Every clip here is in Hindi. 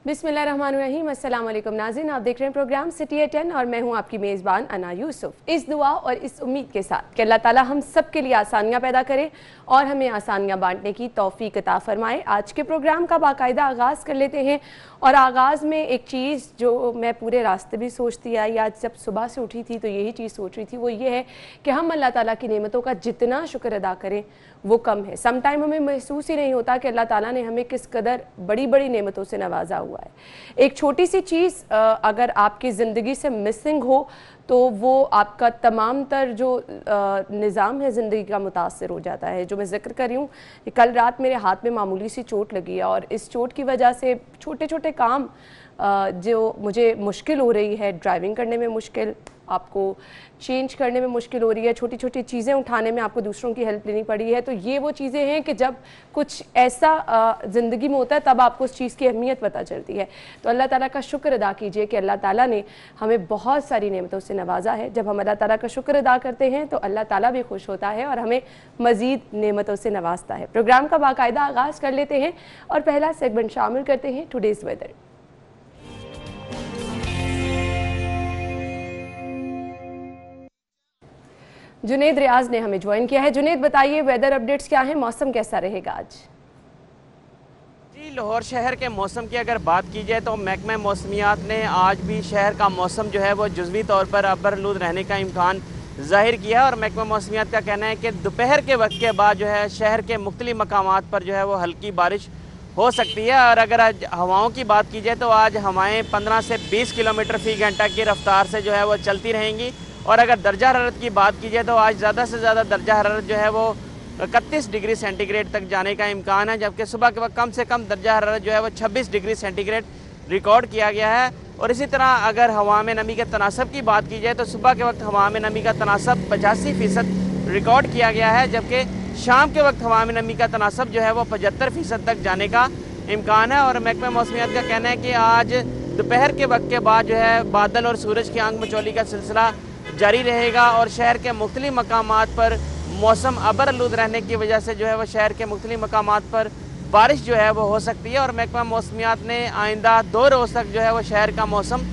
बिस्मिल्लाहिर्रहमानिर्रहीम, अस्सलाम वालेकुम नाज़रीन, आप देख रहे हैं प्रोग्राम सिटी एट 10 और मैं हूं आपकी मेज़बान अना यूसुफ। इस दुआ और इस उम्मीद के साथ कि अल्लाह ताला हम सब के लिए आसानियां पैदा करे और हमें आसानियां बांटने की तौफीक अता फरमाए। आज के प्रोग्राम का बाकायदा आगाज़ कर लेते हैं और आगाज़ में एक चीज़ जो मैं पूरे रास्ते भी सोचती आई, आज जब सुबह से उठी थी तो यही चीज़ सोच रही थी, वो ये है कि हम अल्लाह ताला की नेमतों का जितना शुक्र अदा करें वो कम है। सम टाइम हमें महसूस ही नहीं होता कि अल्लाह ताला ने हमें किस कदर बड़ी बड़ी नेमतों से नवाजा हुआ है। एक छोटी सी चीज़ अगर आपकी ज़िंदगी से मिसिंग हो तो वो आपका तमाम तर जो निज़ाम है ज़िंदगी का मुतासर हो जाता है। जो मैं ज़िक्र कर रही हूँ, कल रात मेरे हाथ में मामूली सी चोट लगी है और इस चोट की वजह से छोटे छोटे काम जो मुझे मुश्किल हो रही है, ड्राइविंग करने में मुश्किल, आपको चेंज करने में मुश्किल हो रही है, छोटी छोटी चीज़ें उठाने में आपको दूसरों की हेल्प लेनी पड़ी है। तो ये वो चीज़ें हैं कि जब कुछ ऐसा ज़िंदगी में होता है तब आपको उस चीज़ की अहमियत पता चलती है। तो अल्लाह ताला का शुक्र अदा कीजिए कि अल्लाह ताला ने हमें बहुत सारी नेमतों से नवाजा है। जब हम अल्लाह ताला का शुक्र अदा करते हैं तो अल्लाह ताला भी खुश होता है और हमें मज़ीद नेमतों से नवाजता है। प्रोग्राम का बाकायदा आगाज़ कर लेते हैं और पहला सेगमेंट शामिल करते हैं टुडेज़ वेदर। जुनेद रियाज ने हमें ज्वाइन किया है। जुनेद, बताइए वेदर अपडेट्स क्या हैं, मौसम कैसा रहेगा आज? जी, लाहौर शहर के मौसम की अगर बात की जाए तो महकमा मौसमियात ने आज भी शहर का मौसम जो है वो जुज़वी तौर पर अबरआलूद रहने का इम्कान ज़ाहिर किया है। और महकमा मौसमियात का कहना है कि दोपहर के वक्त के बाद जो है शहर के मुख्तलिफ मकामात पर जो है वो हल्की बारिश हो सकती है। और अगर आज हवाओं की बात की जाए तो आज हवाएँ 15 से 20 किलोमीटर फ़ी घंटा की रफ्तार से जो है वो चलती रहेंगी। और अगर दर्जा हरारत की बात की जाए तो आज ज़्यादा से ज़्यादा दर्जा हरारत जो है वो 31 डिग्री सेंटीग्रेड तक जाने का इम्कान है, जबकि सुबह के वक्त कम से कम दर्जा हरारत जो है वो 26 डिग्री सेंटीग्रेड रिकॉर्ड किया गया है। और इसी तरह अगर हवा में नमी के तनासब की बात की जाए तो सुबह के वक्त हवा में नमी का तनासब 85% रिकॉर्ड किया गया है, जबकि शाम के वक्त हवा में नमी का तनासब जो है वो 75% तक जाने का इम्कान है। और महकमा मौसमियात का कहना है कि आज दोपहर के वक्त के बाद जो है बादल और सूरज की आंख मचौली का सिलसिला जारी रहेगा और शहर के मुख्तलिफ मकामात पर मौसम अबरआलूद रहने की वजह से जो है वह शहर के मुख्तलिफ मकामात पर बारिश जो है वो हो सकती है। और महकमा मौसमियात ने आइंदा 2 रोज़ तक जो है वह शहर का मौसम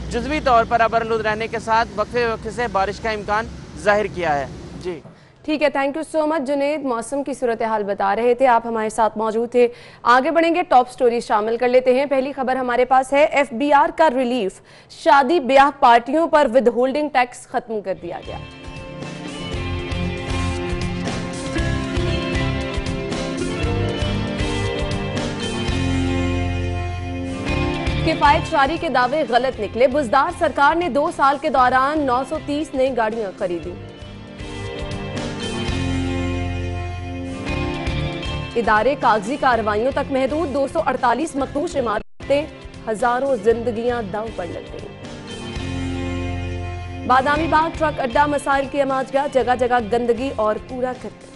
जुज़वी तौर पर अबरआलूद रहने के साथ वक्फे वक्फे से बारिश का इम्कान जाहिर किया है। जी ठीक है, thank you so much Junaid, मौसम की सूरत हाल बता रहे थे, आप हमारे साथ मौजूद थे। आगे बढ़ेंगे, टॉप स्टोरी शामिल कर लेते हैं। पहली खबर हमारे पास है FBR का रिलीफ, शादी ब्याह पार्टियों पर विद होल्डिंग टैक्स खत्म कर दिया गया। किफायत शारी के दावे गलत निकले, बुजदार सरकार ने 2 साल के दौरान 930 नई गाड़ियां खरीदी। इदारे कागजी कार्रवाइयों तक महदूद, 248 मखदूश इमारतें, हजारों जिंदगियां दांव पर लग गई। बादामी बाग ट्रक अड्डा मसाइल की अमाजगा, जगह जगह गंदगी और कूड़ा करकट।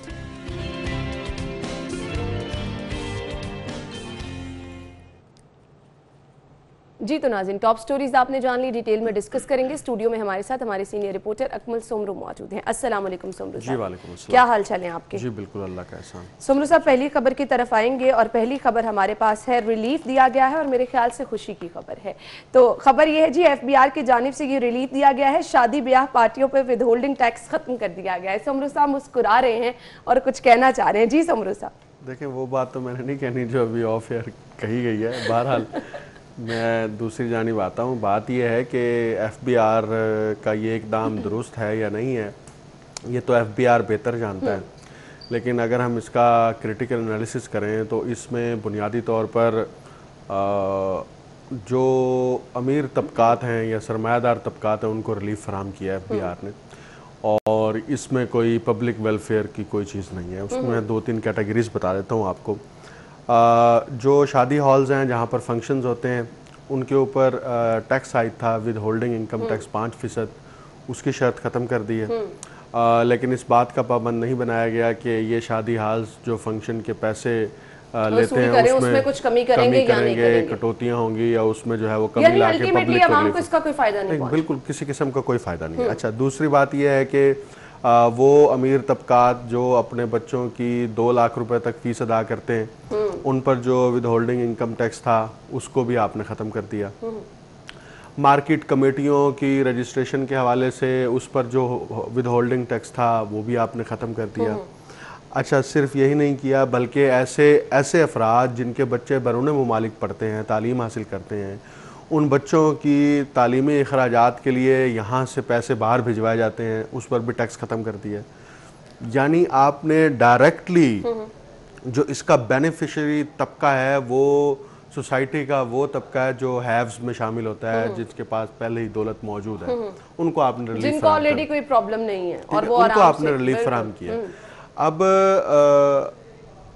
जी तो नाज़रीन, टॉप स्टोरीज आपने जान ली, डिटेल में डिस्कस करेंगे। स्टूडियो में हमारे साथ हमारे सीनियर रिपोर्टर अकमल सोमरू मौजूद हैं। अस्सलाम वालेकुम सोमरू साहब। जी वालेकुम अस्सलाम। क्या हाल चाल है आपके? जी बिल्कुल, अल्लाह का एहसान। सोमरू साहब, पहली खबर की तरफ आएंगे और पहली खबर हमारे पास है, रिलीफ दिया गया है और मेरे ख्याल से खुशी की खबर है। तो खबर ये है जी, FBR की जानिब से ये रिलीफ दिया गया है, शादी ब्याह पार्टियों पर विद होल्डिंग टैक्स खत्म कर दिया गया है। सोमरू साहब मुस्कुरा रहे हैं और कुछ कहना चाह रहे हैं। जी सोमरू साहब। देखिए, वो बात तो मैंने नहीं कहनी जो अभी ऑफ एयर कही गई है। बहरहाल मैं दूसरी जानिब आता हूँ। बात यह है कि FBR का ये इकदाम दुरुस्त है या नहीं है, ये तो FBR बेहतर जानता है। लेकिन अगर हम इसका क्रिटिकल एनालिसिस करें तो इसमें बुनियादी तौर पर जो अमीर तबकात हैं या सरमायादार तबकात हैं उनको रिलीफ फराहम किया है FBR ने। और इसमें कोई पब्लिक वेलफेयर की कोई चीज़ नहीं है। उसमें मैं 2-3 कैटेगरीज बता देता हूँ आपको। जो शादी हॉल्स हैं जहाँ पर फंक्शंस होते हैं उनके ऊपर टैक्स आयद था विद होल्डिंग इनकम टैक्स 5%, उसकी शर्त ख़त्म कर दी है। लेकिन इस बात का पाबंद नहीं बनाया गया कि ये शादी हॉल्स जो फंक्शन के पैसे लेते हैं उसमें कुछ कमी करेंगे, कटौतियाँ होंगी या उसमें जो है वो कमी ला के पब्लिक को इसका कोई फ़ायदा नहीं, बिल्कुल किसी किस्म का कोई फ़ायदा नहीं है। अच्छा, दूसरी बात यह है कि वो अमीर तबकात जो अपने बच्चों की 2 लाख रुपए तक फ़ीस अदा करते हैं उन पर जो विद होल्डिंग इनकम टैक्स था उसको भी आपने ख़त्म कर दिया। मार्केट कमेटियों की रजिस्ट्रेशन के हवाले से उस पर जो विद होल्डिंग टैक्स था वो भी आपने ख़त्म कर दिया। अच्छा, सिर्फ यही नहीं किया बल्कि ऐसे अफराद जिनके बच्चे बैरून मुमालिक पढ़ते हैं, तालीम हासिल करते हैं, उन बच्चों की तालीमी अखराजात के लिए यहाँ से पैसे बाहर भिजवाए जाते हैं, उस पर भी टैक्स ख़त्म कर दिया। यानी आपने डायरेक्टली जो इसका बेनिफिशियरी तबका है वो सोसाइटी का वो तबका है जो हैव्स में शामिल होता है, जिसके पास पहले ही दौलत मौजूद है, उनको आपने रिलीफ, जिनको ऑलरेडी कोई प्रॉब्लम नहीं है और वो उनको आपने रिलीफ फराहम किया। अब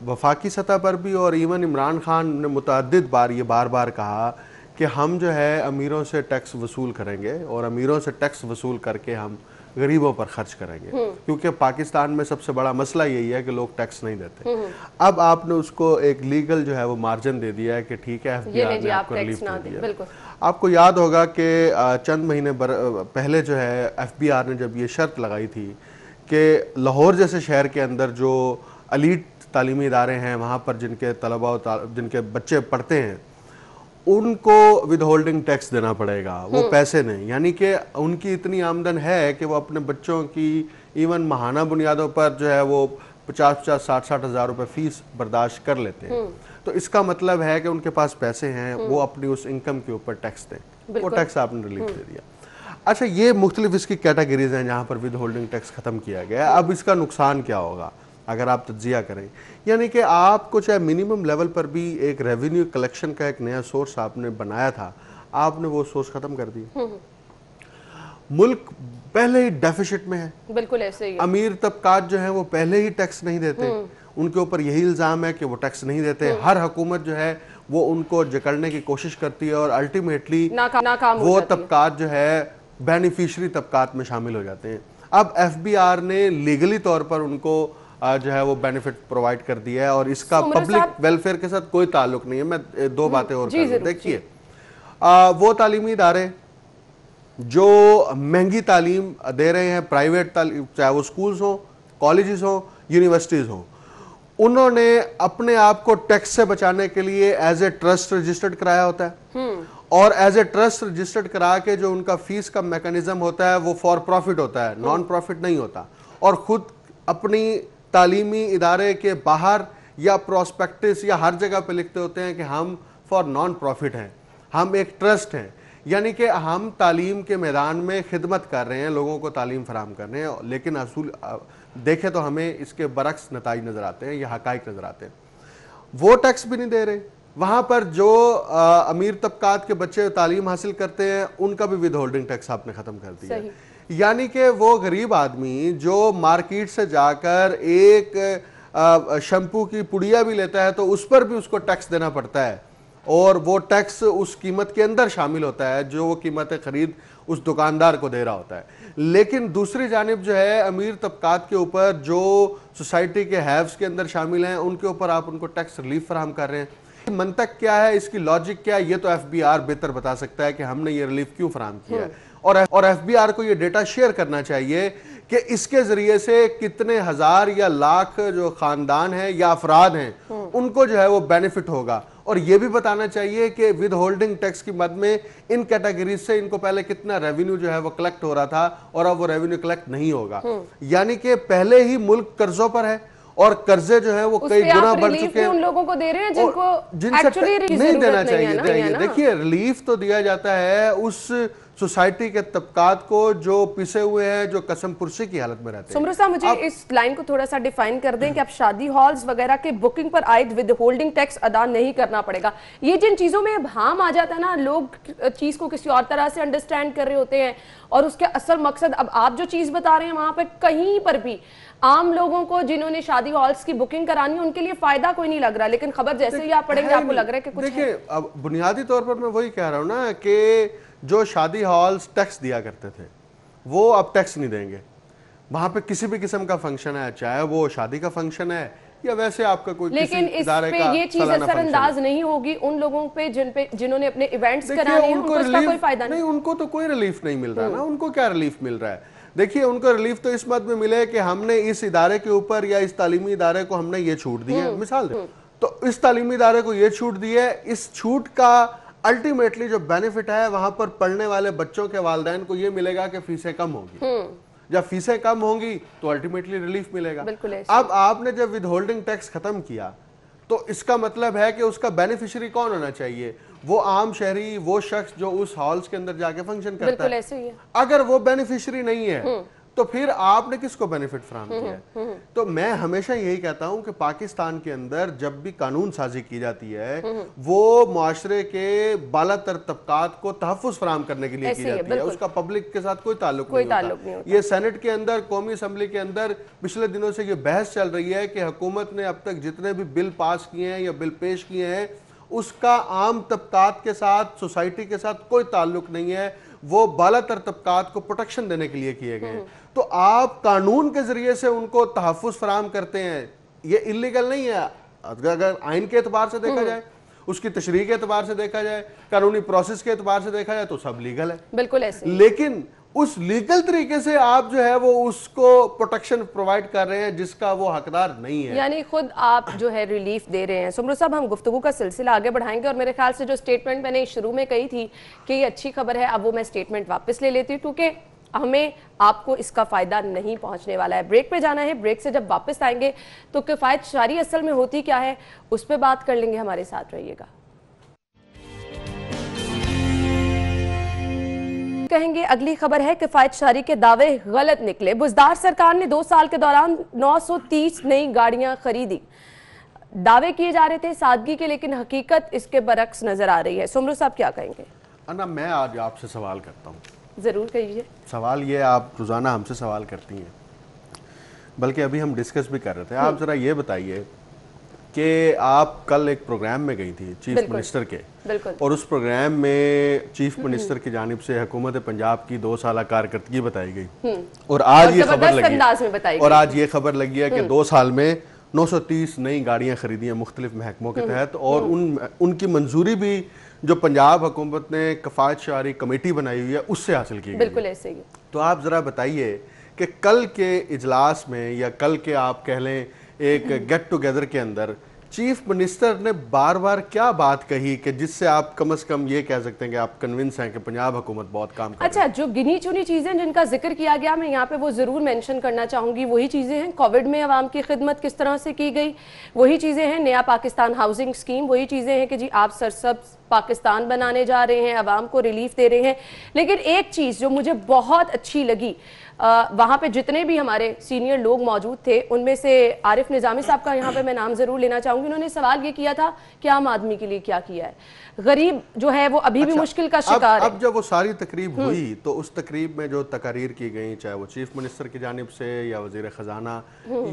वफाकी सतह पर भी और इवन इमरान खान ने मुतअद्दिद बार ये बार कहा कि हम जो है अमीरों से टैक्स वसूल करेंगे और अमीरों से टैक्स वसूल करके हम गरीबों पर खर्च करेंगे, क्योंकि पाकिस्तान में सबसे बड़ा मसला यही है कि लोग टैक्स नहीं देते। अब आपने उसको एक लीगल जो है वो मार्जिन दे दिया है कि ठीक है FBI ने आपको रिलीफ दे दिया। आपको याद होगा कि चंद महीने पहले जो है FBI ने जब ये शर्त लगाई थी कि लाहौर जैसे शहर के अंदर जो एलीट तालीमी इदारे हैं वहाँ पर जिनके तलबा जिनके बच्चे पढ़ते हैं उनको विद होल्डिंग टैक्स देना पड़ेगा, वो पैसे नहीं, यानी कि उनकी इतनी आमदन है कि वो अपने बच्चों की इवन माहाना बुनियादों पर जो है वो 50-50, 60-60 हज़ार रुपये फीस बर्दाश्त कर लेते हैं। तो इसका मतलब है कि उनके पास पैसे हैं, वो अपनी उस इनकम के ऊपर टैक्स दें, वो टैक्स आपने रिलीफ दे दिया। अच्छा, ये मुख्तलिफ इसकी कैटेगरीज हैं जहाँ पर विद होल्डिंग टैक्स ख़त्म किया गया। अब इसका नुकसान क्या होगा अगर आप तज्जिया करें, यानी कि आपको चाहे मिनिमम लेवल पर भी एक रेवेन्यू कलेक्शन का एक नया सोर्स आपने बनाया था, आपने वो सोर्स ख़त्म कर दिया। मुल्क पहले ही डेफिसिट में है, बिल्कुल ऐसे ही। अमीर तबकात जो है वो पहले ही टैक्स नहीं देते, उनके ऊपर यही इल्ज़ाम है कि वो टैक्स नहीं देते। हर हुकूमत जो है वो उनको जकड़ने की कोशिश करती है और अल्टीमेटली वो तबकात जो है बेनिफिशरी तबकात में शामिल हो जाते हैं। अब FBI ने लीगली तौर पर उनको जो है वो बेनिफिट प्रोवाइड कर दिया है और इसका पब्लिक वेलफेयर के साथ कोई ताल्लुक नहीं है। मैं दो बातें और कर दूं। देखिए, वो तालीमी इदारे जो महंगी तालीम दे रहे हैं, प्राइवेट तालीम, चाहे वो स्कूल्स हो, कॉलेजेस हो, यूनिवर्सिटीज़ हो, उन्होंने अपने आप को टैक्स से बचाने के लिए एज ए ट्रस्ट रजिस्टर्ड कराया होता है और एज ए ट्रस्ट रजिस्टर्ड करा के जो उनका फीस का मैकेनिज्म होता है वो फॉर प्रॉफिट होता है, नॉन प्रॉफिट नहीं होता। और खुद अपनी तालीमी इदारे के बाहर या प्रोस्पेक्टिस या हर जगह पे लिखते होते हैं कि हम फॉर नॉन प्रॉफिट हैं, हम एक ट्रस्ट हैं, यानी कि हम तालीम के मैदान में खिदमत कर रहे हैं, लोगों को तालीम फराहम कर रहे हैं। लेकिन असूल देखें तो हमें इसके बरक्स नताइज नज़र आते हैं या हकाइक नज़र आते हैं। वो टैक्स भी नहीं दे रहे, वहाँ पर जो अमीर तबकात के बच्चे तालीम हासिल करते हैं उनका भी विद होल्डिंग टैक्स आपने ख़त्म कर दिया। यानी कि वो गरीब आदमी जो मार्केट से जाकर एक शैम्पू की पुड़िया भी लेता है तो उस पर भी उसको टैक्स देना पड़ता है और वो टैक्स उस कीमत के अंदर शामिल होता है जो वो कीमत खरीद उस दुकानदार को दे रहा होता है। लेकिन दूसरी जानिब जो है अमीर तबकात के ऊपर जो सोसाइटी के हैव्स के अंदर शामिल हैं उनके ऊपर आप उनको टैक्स रिलीफ फराहम कर रहे हैं। मंतक क्या है, इसकी लॉजिक क्या है, ये तो FBI बेहतर बता सकता है कि हमने ये रिलीफ क्यों फराहम किया है। और FBI को ये डेटा शेयर करना चाहिए कि इसके जरिए से कितने हजार या लाख जो खानदान हैं या अफराद हैं उनको जो है वो बेनिफिट होगा। और ये भी बताना चाहिए कि विद होल्डिंग टैक्स की मद में इन कैटेगरीज से इनको पहले कितना रेवेन्यू जो है वो कलेक्ट हो रहा था और अब वो रेवेन्यू कलेक्ट नहीं होगा। यानी कि पहले ही मुल्क कर्जों पर है और कर्जे जो है वो कई गुना बढ़ चुके हैं। उन लोगों को दे रहे हैं जिनको एक्चुअली नहीं देना चाहिए। देखिए, रिलीफ तो दिया जाता है उस सोसाइटी के तबकात को जो पिसे हुए हैं, जो कसम पुरसी की हालत में रहते हैं। सुमरू साहब, मुझे इस लाइन को थोड़ा सा डिफाइन कर दें कि अब शादी हॉल्स वगैरह के बुकिंग पर आयद विद होल्डिंग टैक्स अदा नहीं करना पड़ेगा। ये जिन चीजों में अब हाम आ जाता है ना, लोग चीज को किसी और तरह से अंडरस्टैंड कर रहे होते हैं और उसके असल मकसद, अब आप जो चीज बता रहे हैं वहां पर कहीं पर भी आम लोगों को जिन्होंने शादी हॉल्स की बुकिंग करानी है उनके लिए फायदा कोई नहीं लग रहा, लेकिन खबर जैसे ही आप पढ़ेंगे आपको लग रहा है कि कुछ। देखिए, अब बुनियादी तौर पर मैं वही कह रहा हूँ ना कि जो शादी हॉल्स टैक्स दिया करते थे वो अब टैक्स नहीं देंगे। वहां पे किसी भी किस्म का फंक्शन है, चाहे वो शादी का फंक्शन है या वैसे आपका कोई लेकिन इस पे ये चीज असरअंदाज नहीं होगी उन लोगों पे जिन्होंने अपने इवेंट्स कराने हैं, उनको इसका कोई फायदा नहीं। उनको तो कोई रिलीफ नहीं मिल रहा ना। उनको क्या रिलीफ मिल रहा है? देखिए, उनको रिलीफ तो इस मद में मिले कि हमने इस इदारे के ऊपर या इस तालीमी इदारे को हमने ये छूट दी है। मिसाल दे, तो इस तालीमी इदारे को ये छूट दी है। इस छूट का अल्टीमेटली जो बेनिफिट है वहां पर पढ़ने वाले बच्चों के वालिदैन को ये मिलेगा कि फीसें कम होगी। जब फीसें कम होंगी तो अल्टीमेटली रिलीफ मिलेगा। अब आपने जब विदहोल्डिंग टैक्स खत्म किया तो इसका मतलब है कि उसका बेनिफिशियरी कौन होना चाहिए? वो आम शहरी, वो शख्स जो उस हॉल्स के अंदर जाके फंक्शन करता है। ऐसे ही है। अगर वो बेनिफिशियरी नहीं है तो फिर आपने किसको बेनिफिट फराहम किया है? तो मैं हमेशा यही कहता हूं कि पाकिस्तान के अंदर जब भी कानून साजी की जाती है वो मुआशरे के बालातर तबकात को तहफ़्फ़ुज़ फराहम करने के लिए की जाती है, उसका पब्लिक के साथ कोई ताल्लुक नहीं होता। ये सेनेट के अंदर, कौमी असम्बली के अंदर पिछले दिनों से ये बहस चल रही है कि हुकूमत ने अब तक जितने भी बिल पास किए हैं या बिल पेश किए हैं उसका आम तबकात के साथ, सोसाइटी के साथ कोई ताल्लुक नहीं है, वो बालातर तबकात को प्रोटेक्शन देने के लिए किए गए हैं। तो आप कानून के जरिए से उनको तहफ़्फ़ुज़ फराहम करते हैं, ये इलीगल नहीं है। अगर आइन के एतबार से देखा जाए, उसकी तशरीह के एतबार से देखा जाए, कानूनी प्रोसेस के एतबार से देखा जाए तो सब लीगल है। बिल्कुल ऐसे। लेकिन उस लीगल तरीके से आप जो है वो उसको प्रोटेक्शन प्रोवाइड कर रहे हैं जिसका वो हकदार नहीं है, यानी खुद आप जो है रिलीफ दे रहे हैं। सुमरू साहब, हम गुफ्तगू का सिलसिला आगे बढ़ाएंगे और मेरे ख्याल से जो स्टेटमेंट मैंने शुरू में कही थी कि ये अच्छी खबर है, अब वो मैं स्टेटमेंट वापस ले लेती हूँ क्योंकि हमें आपको इसका फ़ायदा नहीं पहुंचने वाला है। ब्रेक पे जाना है, ब्रेक से जब वापस आएंगे तो किफ़ायत शारी असल में होती क्या है उस पर बात कर लेंगे। हमारे साथ रहिएगा। कहेंगे अगली खबर है किफ़ायत शारी के दावे गलत निकले। बुज़दार सरकार ने 2 साल के दौरान 930 नई गाड़ियां खरीदी। दावे किए जा रहे थे सादगी के, लेकिन हकीकत इसके बरक्स नजर आ रही है। सुमरू साहब क्या कहेंगे? अन्ना, मैं आज आपसे सवाल करता हूँ। जरूर कहिए। सवाल ये, आप रोजाना हमसे सवाल करती हैं, बल्कि अभी हम डिस्कस भी कर रहे थे। आप जरा ये बताइए कि आप कल एक प्रोग्राम में गई थी चीफ मिनिस्टर के, और उस प्रोग्राम में चीफ मिनिस्टर की जानिब से हुकूमत पंजाब की 2 साल कारकर्दगी बताई गई, और आज ये खबर लगी और आज ये खबर लगी है कि 2 साल में 930 नई गाड़ियां खरीदी हैं मुख्तलिफ महकमों के तहत, और उनकी मंजूरी भी जो पंजाब हुकूमत ने किफ़ायत शारी कमेटी बनाई हुई है उससे हासिल की गई। बिल्कुल ऐसे ही। तो आप ज़रा बताइए कि कल के इजलास में या कल के आप कह लें एक गेट टुगेदर के अंदर चीफ मिनिस्टर ने बार बार क्या बात कही कि जिससे आप कम से कम ये कह सकते हैं कि आप कन्विंस हैं कि पंजाब हुकूमत बहुत काम कर अच्छा, जो गिनी चुनी चीजें जिनका जिक्र किया गया मैं यहाँ पे वो जरूर मेंशन करना चाहूंगी, वही चीजें हैं कोविड में आवाम की खिदमत किस तरह से की गई, वही चीजें हैं नया पाकिस्तान हाउसिंग स्कीम, वही चीजें हैं कि जी आप सरसब्ज पाकिस्तान बनाने जा रहे हैं, आवाम को रिलीफ दे रहे हैं। लेकिन एक चीज जो मुझे बहुत अच्छी लगी, वहाँ पे जितने भी हमारे सीनियर लोग मौजूद थे उनमें से आरिफ निजामी साहब का यहाँ पे मैं नाम जरूर लेना चाहूंगी। उन्होंने सवाल ये किया था कि आम आदमी के लिए क्या किया है, गरीब जो है वो अभी भी मुश्किल का शिकार है। अब जब वो सारी तकरीब हुई तो उस तकरीब में जो तकारीर की गई, चाहे वो चीफ मिनिस्टर की जानिब से या वजीर खजाना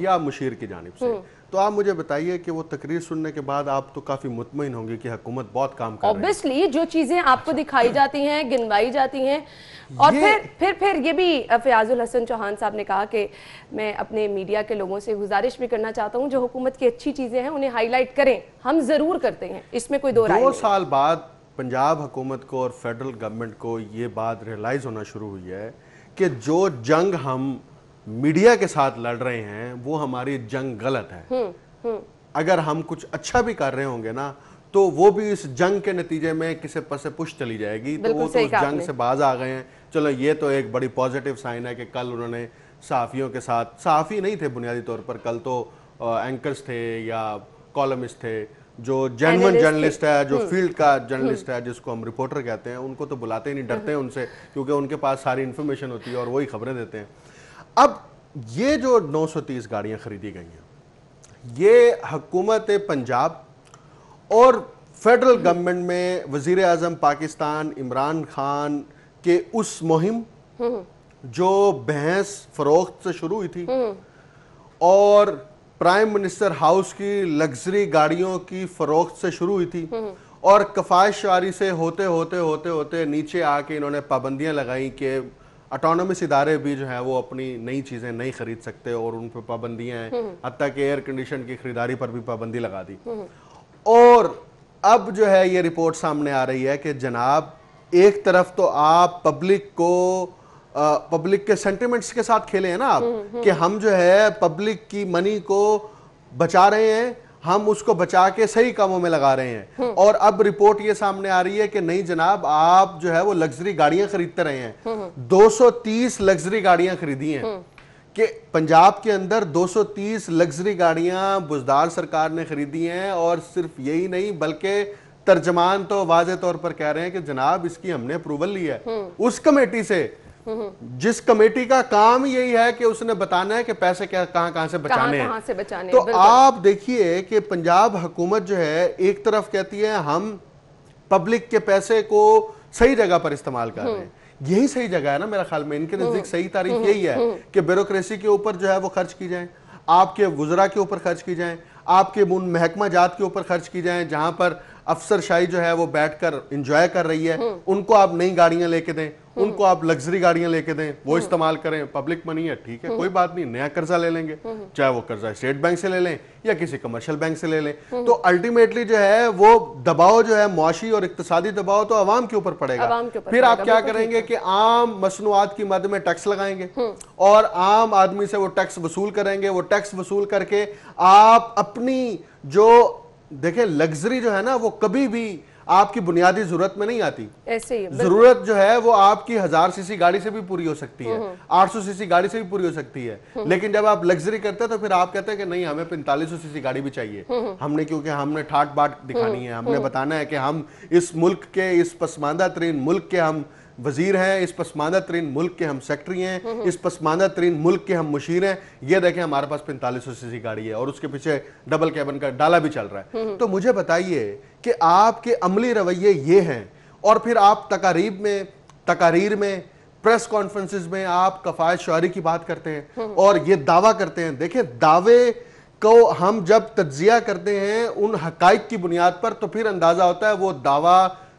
या मुशीर की जानिब से, तो आप मुझे बताइए कि वो तकरीर सुनने के बाद आप तो काफी मुतमईन होंगे कि हुकूमत बहुत काम कर रही है। ऑब्वियसली जो चीजें आपको दिखाई जाती हैं, गिनवाई जाती हैं, और फिर ये भी फयाजुल हसन चौहान साहब ने कहा कि मैं अपने मीडिया के लोगों से गुजारिश भी करना चाहता हूं जो हुकूमत की अच्छी चीजें हैं उन्हें हाईलाइट करें। हम जरूर करते हैं, इसमें कोई दो राय नहीं। 2 साल बाद पंजाब हुकूमत को और फेडरल गवर्नमेंट को ये बात रियलाइज होना शुरू हुई है कि जो जंग हम मीडिया के साथ लड़ रहे हैं वो हमारी जंग गलत है। अगर हम कुछ अच्छा भी कर रहे होंगे ना तो वो भी इस जंग के नतीजे में किसी पर से पुश चली जाएगी, तो वो तो उस जंग से बाज आ गए हैं। चलो ये तो एक बड़ी पॉजिटिव साइन है कि कल उन्होंने सहाफ़ियों के साथ, सहाफ़ी नहीं थे बुनियादी तौर पर, कल तो एंकर्स थे या कॉलमिस्ट थे, जो जेन्युइन जर्नलिस्ट है, जो फील्ड का जर्नलिस्ट है जिसको हम रिपोर्टर कहते हैं, उनको तो बुलाते ही नहीं, डरते हैं उनसे क्योंकि उनके पास सारी इन्फॉर्मेशन होती है और वही खबरें देते हैं। अब ये जो 930 गाड़ियां खरीदी गई हैं ये हुकूमत पंजाब और फेडरल गवर्नमेंट में वजीर आजम पाकिस्तान इमरान खान के उस मुहिम जो बहस फरोख्त से शुरू हुई थी और प्राइम मिनिस्टर हाउस की लग्जरी गाड़ियों की फरोख्त से शुरू हुई थी और किफ़ायत शारी से होते होते होते होते नीचे आके इन्होंने पाबंदियां लगाई कि ऑटोनमस इदारे भी जो है वो अपनी नई चीज़ें नहीं खरीद सकते और उन पर पाबंदियां हैं, हत्ता कि एयर कंडीशन की खरीदारी पर भी पाबंदी लगा दी। और अब जो है ये रिपोर्ट सामने आ रही है कि जनाब एक तरफ तो आप पब्लिक के सेंटिमेंट्स के साथ खेले हैं ना आप कि हम जो है पब्लिक की मनी को बचा रहे हैं हम उसको बचा के सही कामों में लगा रहे हैं। और अब रिपोर्ट ये सामने आ रही है कि नहीं जनाब, आप जो है वो लग्जरी गाड़ियां खरीदते रहे हैं। 230 लग्जरी गाड़ियां खरीदी हैं कि पंजाब के अंदर 230 लग्जरी गाड़ियां बुज़दार सरकार ने खरीदी हैं। और सिर्फ यही नहीं बल्कि तर्जमान तो वाज़े तौर पर कह रहे हैं कि जनाब इसकी हमने अप्रूवल ली है उस कमेटी से, जिस कमेटी का काम यही है कि उसने बताना है कि पैसे क्या कहां से बचाने हैं। तो आप देखिए कि पंजाब हुकूमत जो है एक तरफ कहती है हम पब्लिक के पैसे को सही जगह पर इस्तेमाल कर रहे हैं। यही सही जगह है ना मेरा ख्याल में, इनके नजदीक सही तारीफ यही है कि ब्यूरोक्रेसी के ऊपर जो है वो खर्च की जाए, आपके वुज़रा के ऊपर खर्च की जाए, आपके उन महकमा जात के ऊपर खर्च की जाए जहां पर अफसरशाही जो है वो बैठकर एंजॉय कर रही है। उनको आप नई गाड़ियां लेके दें, उनको आप लग्जरी गाड़ियां लेके दें, वो इस्तेमाल करें। पब्लिक मनी है, ठीक है, कोई बात नहीं, नया कर्जा ले लेंगे, चाहे वो कर्जा स्टेट बैंक से ले लें या किसी कमर्शियल बैंक से ले लें। तो अल्टीमेटली जो है वो दबाव जो है मुआशी और इक्तिसादी दबाव तो आवाम के ऊपर पड़ेगा। फिर आप क्या करेंगे कि आम मसनूआत की मद में टैक्स लगाएंगे और आम आदमी से वो टैक्स वसूल करेंगे। वो टैक्स वसूल करके आप अपनी जो देखें लग्जरी जो है ना वो कभी भी आपकी बुनियादी जरूरत में नहीं आती। ऐसे ही जरूरत जो है वो आपकी 1000 सीसी गाड़ी से भी पूरी हो सकती है, 800 सीसी गाड़ी से भी पूरी हो सकती है। लेकिन जब आप लग्जरी करते हैं तो फिर आप कहते हैं कि नहीं हमें 4500 सीसी गाड़ी भी चाहिए हमने, क्योंकि हमने ठाट बाट दिखानी है, हमने बताना है कि हम इस मुल्क के, इस पसमानदा तरीन मुल्क के हम वजीर हैं, इस पसमानदा तरीन मुल्क के हम सेक्रेटरी हैं, इस पसमानदा तरीन मुल्क के हम मुशीर हैं। ये देखें हमारे पास 4500 सीसी गाड़ी है और उसके पीछे डबल कैबिन का डाला भी चल रहा है। तो मुझे बताइए कि आपके अमली रवैये ये हैं और फिर आप तकारीर में प्रेस कॉन्फ्रेंसेस में आप कफायत शौरी की बात करते हैं और ये दावा करते हैं। देखें दावे को हम जब तज्जिया करते हैं उन हकाइक की बुनियाद पर तो फिर अंदाजा होता है वो दावा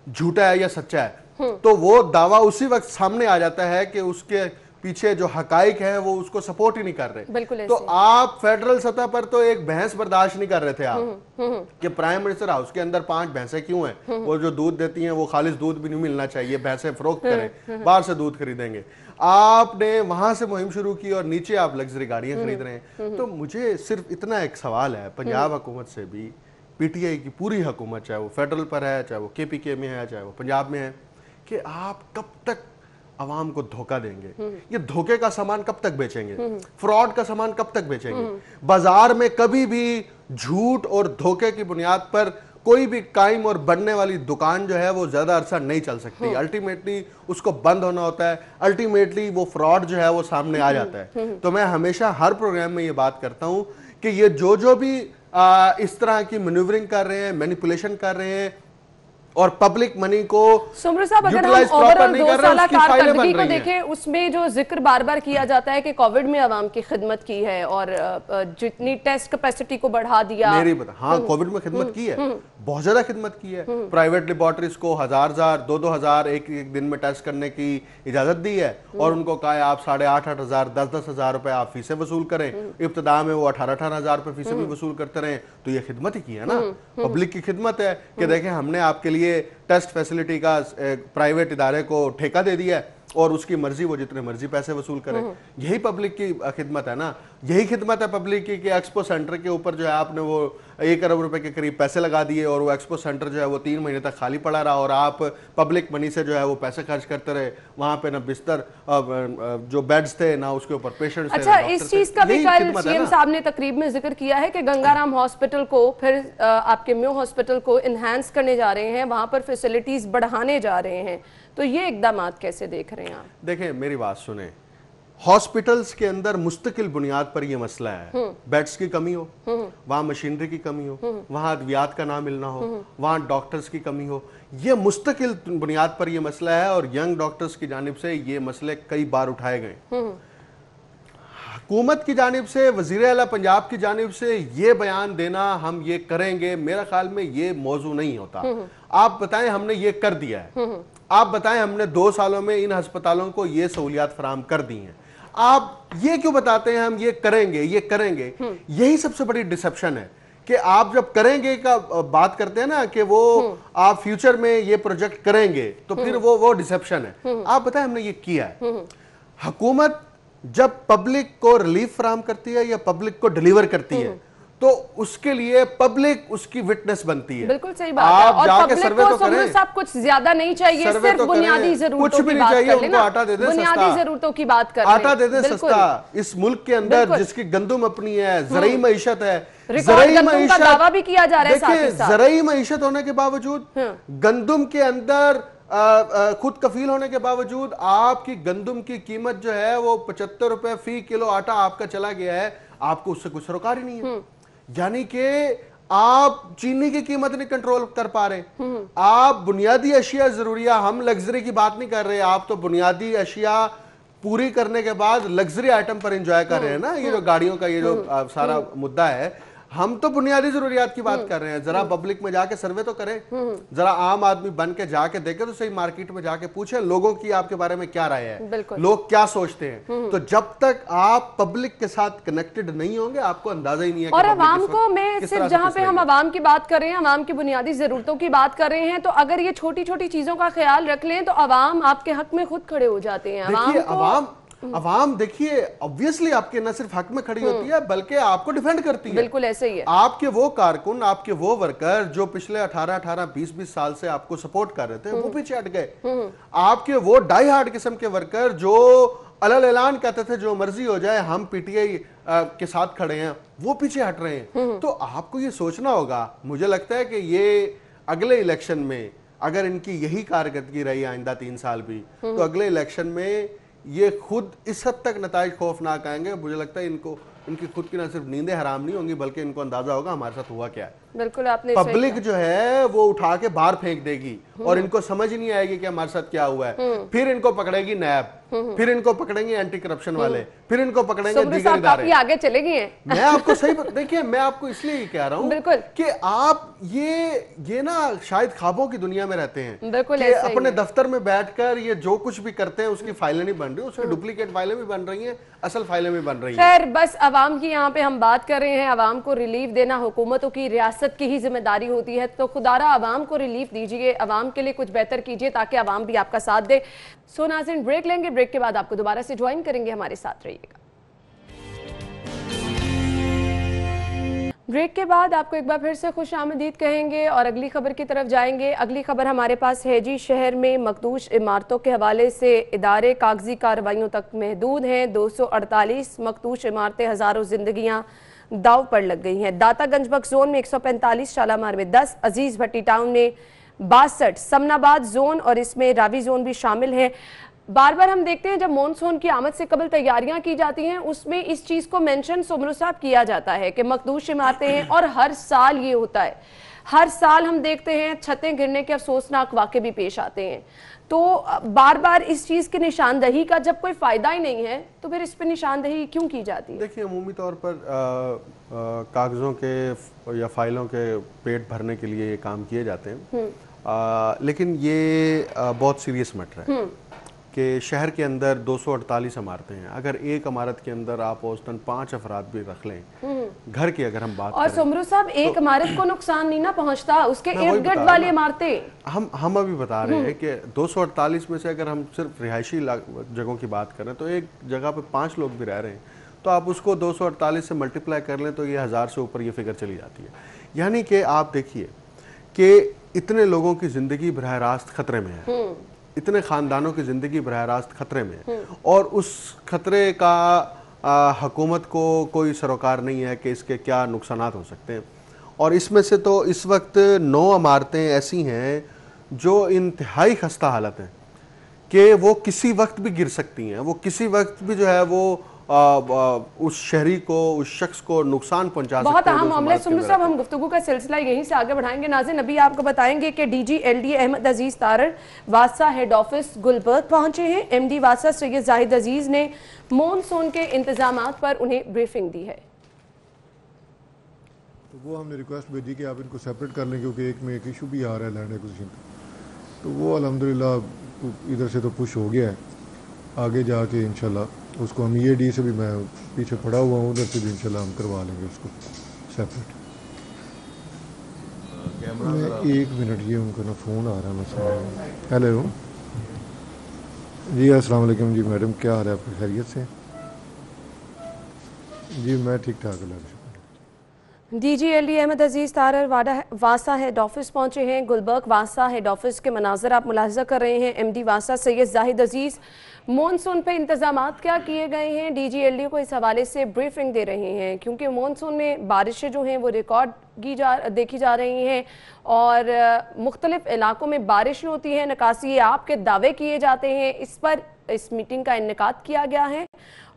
झूठा है या सच्चा है। तो वो दावा उसी वक्त सामने आ जाता है कि उसके पीछे जो हकाइक है वो उसको सपोर्ट ही नहीं कर रहे। तो आप फेडरल सतह पर तो एक बहस बर्दाश्त नहीं कर रहे थे आप कि प्राइम मिनिस्टर हाउस के अंदर 5 भैंसें क्यों हैं, वो जो दूध देती हैं वो खालिस दूध भी नहीं मिलना चाहिए, भैंसें फरोख्त करें, बाहर से दूध खरीदेंगे। आपने वहां से मुहिम शुरू की और नीचे आप लग्जरी गाड़ियां खरीद रहे हैं। तो मुझे सिर्फ इतना एक सवाल है पंजाब हुकूमत से भी, पीटीआई की पूरी हुकूमत, चाहे वो फेडरल पर है, चाहे वो केपीके में है, चाहे वो पंजाब में है, कि आप कब तक आवाम को धोखा देंगे? ये धोखे का सामान कब तक बेचेंगे? फ्रॉड का सामान कब तक बेचेंगे? बाजार में कभी भी झूठ और धोखे की बुनियाद पर कोई भी कायम और बढ़ने वाली दुकान जो है वो ज्यादा अरसा नहीं चल सकती। अल्टीमेटली उसको बंद होना होता है, अल्टीमेटली वो फ्रॉड जो है वो सामने आ जाता है। तो मैं हमेशा हर प्रोग्राम में ये बात करता हूं कि ये जो भी इस तरह की मैन्यूवरिंग कर रहे हैं, मैनिपुलेशन कर रहे हैं और पब्लिक मनी को सुमरू साहब, अगर हम ओवरऑल 2 साल कारकर्दगी को देखें उसमें जो जिक्र बार बार किया जाता है कि कोविड में आवाम की खिदमत की है और जितनी टेस्ट कैपेसिटी को बढ़ा दिया। हाँ, कोविड में खिदमत की है, बहुत ज्यादा खिदमत की है। प्राइवेट लेबोरेटरीज को 1000 2-2000 एक दिन में टेस्ट करने की इजाजत दी है और उनको कहा है आप 8,500 10-10 हजार रुपए आप फीसें वसूल करें। इब्तदा में वो 18-18 हजार रुपए फीसें भी वसूल करते रहे। तो ये खिदमत ही की है ना, पब्लिक की खिदमत है कि देखें हमने आपके लिए टेस्ट फैसिलिटी का प्राइवेट इदारे को ठेका दे दिया है और उसकी मर्जी वो जितने मर्जी पैसे वसूल करें। यही पब्लिक की खिदमत है ना, यही खिदमत है पब्लिक की कि एक्सपो सेंटर के ऊपर जो है आपने वो 1 अरब रुपए के करीब पैसे लगा दिए और वो एक्सपो सेंटर जो है वो 3 महीने तक खाली पड़ा रहा और आप पब्लिक मनी से जो है वो पैसे खर्च करते रहे। वहां पे ना बिस्तर जो बेड्स थे ना उसके ऊपर पेशेंट्स थे। अच्छा, इस चीज का भी कल सीएम साहब ने तकरीब में जिक्र किया है कि गंगाराम हॉस्पिटल को फिर आपके म्यो हॉस्पिटल को इनहैंस करने जा रहे हैं, वहां पर फैसिलिटीज बढ़ाने जा रहे हैं। तो ये इकदामात कैसे देख रहे हैं आप? देखें मेरी बात सुने, हॉस्पिटल्स के अंदर मुस्तकिल बुनियाद पर यह मसला है, बेड्स की कमी हो, वहां मशीनरी की कमी हो, वहां अद्वियात का ना मिलना हो, वहां डॉक्टर्स की कमी हो, यह मुस्तकिल बुनियाद पर यह मसला है और यंग डॉक्टर्स की जानिब से ये मसले कई बार उठाए गए। हुकूमत की जानिब से, वज़ीर आला पंजाब की जानिब से ये बयान देना हम ये करेंगे, मेरा ख्याल में ये मौजू नहीं होता। आप बताएं हमने ये कर दिया है, आप बताएं हमने 2 सालों में इन अस्पतालों को ये सहूलियात फराहम कर दी हैं, आप ये क्यों बताते हैं हम ये करेंगे ये करेंगे? यही सबसे बड़ी डिसेप्शन है कि आप जब करेंगे का बात करते हैं ना कि वो आप फ्यूचर में ये प्रोजेक्ट करेंगे तो फिर वो डिसेप्शन है। आप बताएं हमने ये किया है। हुकूमत जब पब्लिक को रिलीफ फराहम करती है या पब्लिक को डिलीवर करती है तो उसके लिए पब्लिक उसकी विटनेस बनती है। बिल्कुल सही बात है। और जाके पब्लिक सर्वे को तो करें, सब कुछ ज्यादा नहीं चाहिए, सिर्फ बुनियादी जरूरतों की बात कर लेना, आटा दे दे, बुनियादी जरूरतों की बात कर, आटा दे दे सस्ता। इस मुल्क के अंदर जिसकी गंदुम अपनी है, ज़रई मईशत है, ज़रई मईशत का दावा भी किया जा रहा है। देखिए, ज़रई मईशत होने के बावजूद, गंदुम के अंदर खुद कफील होने के बावजूद आपकी गंदुम की कीमत जो है वो 75 रुपए फी किलो आटा आपका चला गया है, आपको उससे कुछ सरोकार ही नहीं है। यानी कि आप चीनी की कीमत नहीं कंट्रोल कर पा रहे, आप बुनियादी अशिया जरूरिया, हम लग्जरी की बात नहीं कर रहे, आप तो बुनियादी अशिया पूरी करने के बाद लग्जरी आइटम पर एंजॉय कर रहे हैं ना। ये जो गाड़ियों का ये जो सारा मुद्दा है, हम तो बुनियादी जरूरियात की बात कर रहे हैं। जरा पब्लिक में जाके सर्वे तो करें, जरा आम आदमी बन के जाके देखे तो सही, मार्केट में जाके पूछे लोगों की आपके बारे में क्या राय है, लोग क्या सोचते हैं। तो जब तक आप पब्लिक के साथ कनेक्टेड नहीं होंगे आपको अंदाजा ही नहीं है। और अवाम को, मैं सिर्फ जहां पे हम अवाम की बात कर रहे हैं, अवाम की बुनियादी जरूरतों की बात कर रहे हैं, तो अगर ये छोटी छोटी चीजों का ख्याल रख लें तो अवाम आपके हक में खुद खड़े हो जाते हैं। अवाम देखिए ऑब्वियसली आपके न सिर्फ हक में खड़ी होती है बल्कि आपको डिफेंड करती है। बिल्कुल ऐसे ही है। आपके वो कारकुन, आपके वो वर्कर जो पिछले 18-20 साल से आपको सपोर्ट कर रहे थे वो पीछे हट गए। आपके वो डाई हार्ड किस्म के वर्कर जो अलल ऐलान कहते थे जो मर्जी हो जाए हम पीटीआई के साथ खड़े हैं, वो पीछे हट रहे हैं। तो आपको ये सोचना होगा, मुझे लगता है कि ये अगले इलेक्शन में अगर इनकी यही कारकर्दगी रही आइंदा 3 साल भी, तो अगले इलेक्शन में ये खुद इस हद तक नताइज खौफनाक आएंगे। मुझे लगता है इनकी खुद की ना सिर्फ नींदें हराम नहीं होंगी बल्कि इनको अंदाजा होगा हमारे साथ हुआ क्या है। बिल्कुल आपने पब्लिक जो है वो उठा के बाहर फेंक देगी और इनको समझ ही नहीं आएगी कि हमारे साथ क्या हुआ है। फिर इनको पकड़ेगी नैब, फिर इनको पकड़ेंगे एंटी करप्शन वाले, फिर इनको पकड़ेंगे दीगर इदारे। आगे चले गए हैं। मैं आपको सही देखिए, मैं आपको इसलिए ही कह रहा हूँ कि आप ये ना शायद ख्वाबों की दुनिया में रहते हैं कि अपने दफ्तर में बैठकर ये जो कुछ भी करते हैं उसकी फाइलें नहीं बन रही, उसकी डुप्लीकेट फाइलें भी बन रही हैं, असल फाइलें भी बन रही हैं। खैर, बस अवाम की यहाँ पे हम बात कर रहे हैं, अवाम को रिलीफ देना हुकूमतों की, रियासत की ही जिम्मेदारी होती है। तो खुदारा अवाम को रिलीफ दीजिए, अवाम के लिए कुछ बेहतर कीजिए ताकि अवाम भी आपका साथ दे। सो नाज़रीन, ब्रेक लेंगे, ब्रेक के बाद आपको दोबारा से ज्वाइन करेंगे, हमारे साथ रहिएगा। ब्रेक के बाद आपको एक बार फिर से खुश आमदीद कहेंगे और अगली खबर की तरफ जाएंगे। अगली खबर हमारे पास है जी, शहर में मखदूश इमारतों के हवाले से इदारे कागजी कार्रवाइयों तक महदूद हैं। 248 मखदूश इमारतें, हज़ारों जिंदगियां दाव पर लग गई हैं। दातागंज बख्श जोन में 145, शालामार में 10, अजीज भट्टी टाउन में 62, समनाबाद जोन और इसमें रावी जोन भी शामिल है। बार बार हम देखते हैं जब मॉनसून की आमद से कबल तैयारियां की जाती हैं उसमें इस चीज को मेंशन सुमरू साहब किया जाता है कि मखदूश इमारतें हैं, और हर साल ये होता है। हर साल हम देखते हैं छतें गिरने के अफसोसनाक वाक़े भी पेश आते हैं। तो बार बार इस चीज की निशानदही का जब कोई फायदा ही नहीं है तो फिर इस पर निशानदही क्यों की जाती है? देखिए, अमूमी तौर पर कागजों के या फाइलों के पेट भरने के लिए ये काम किए जाते हैं, लेकिन ये बहुत सीरियस मैटर है कि शहर के अंदर 248 इमारतें हैं। अगर एक इमारत के अंदर आप औसतन 5 अफराद भी रख लें, घर की अगर हम बात और सुमरू साहब, एक इमारत को नुकसान नहीं ना पहुंचता, उसके इर्द गिर्द वाली इमारतें। हम अभी बता रहे हैं कि 248 में से अगर हम सिर्फ रिहायशी जगहों की बात करें तो एक जगह पे 5 लोग भी रह रहे हैं, तो आप उसको 248 से मल्टीप्लाई कर लें तो ये 1000 से ऊपर ये फिगर चली जाती है। यानी कि आप देखिए कि इतने लोगों की जिंदगी बरह रास्त खतरे में है, इतने खानदानों की जिंदगी बरह रास्त खतरे में है, और उस खतरे का हुकूमत को कोई सरोकार नहीं है कि इसके क्या नुकसानात हो सकते हैं। और इसमें से तो इस वक्त 9 इमारतें ऐसी हैं जो इंतहाई खस्ता हालत हैं कि वो किसी वक्त भी गिर सकती हैं, वो किसी वक्त भी जो है वो उस शहरी को, उस शख्स को नुकसान पहुंचा सकते हैं। बहुत अहम मामला। सुमरू साहब, हम गुफ्तगू का सिलसिला यहीं से आगे बढ़ाएंगे। नाज़रीन, अभी आपको बताएंगे कि डीजी एलडी अहमद अजीज तारर वासा हेड ऑफिस गुलबर्ग पहुंचे हैं। एमडी वासा सैयद जाहिद अजीज ने मॉनसून के इंतजामात पर उन्हें ब्रीफिंग दी है। तो वो हमने रिक्वेस्ट भेजी कि आप इनको सेपरेट कर लें क्योंकि एक में एक इशू भी आ रहा है लैंड एक्विजिशन का, तो वो अल्हम्दुलिल्लाह इधर से तो पुश हो गया है। आगे जाके इंशाल्लाह उसको हम EAD से भी, मैं पीछे पड़ा हुआ हूँ, उधर से भी इंशाल्लाह हम करवा लेंगे उसको सेपरेट। मैं 1 मिनट, ये उनका ना फ़ोन आ रहा है, मैं हेलो जी, अस्सलाम वालेकुम जी मैडम, क्या हाल है आपकी, खैरियत से? जी मैं ठीक ठाक हूँ। DGLD अहमद अजीज़ तारर वासा हेड ऑफिस पहुंचे हैं। गुलबर्ग वासा हेड ऑफिस के मनाजर आप मुलाहजा कर रहे हैं। MD वासा सैयद जाहिद अजीज़ मॉनसून पे इंतजामात क्या किए गए हैं, DGLD को इस हवाले से ब्रीफिंग दे रहे हैं, क्योंकि मॉनसून में बारिशें जो हैं वो रिकॉर्ड देखी जा रही हैं और मुख्तलिफ इलाकों में बारिश होती है, नकासी आपके दावे किए जाते हैं। इस पर इस मीटिंग का इन्नेकाद किया गया है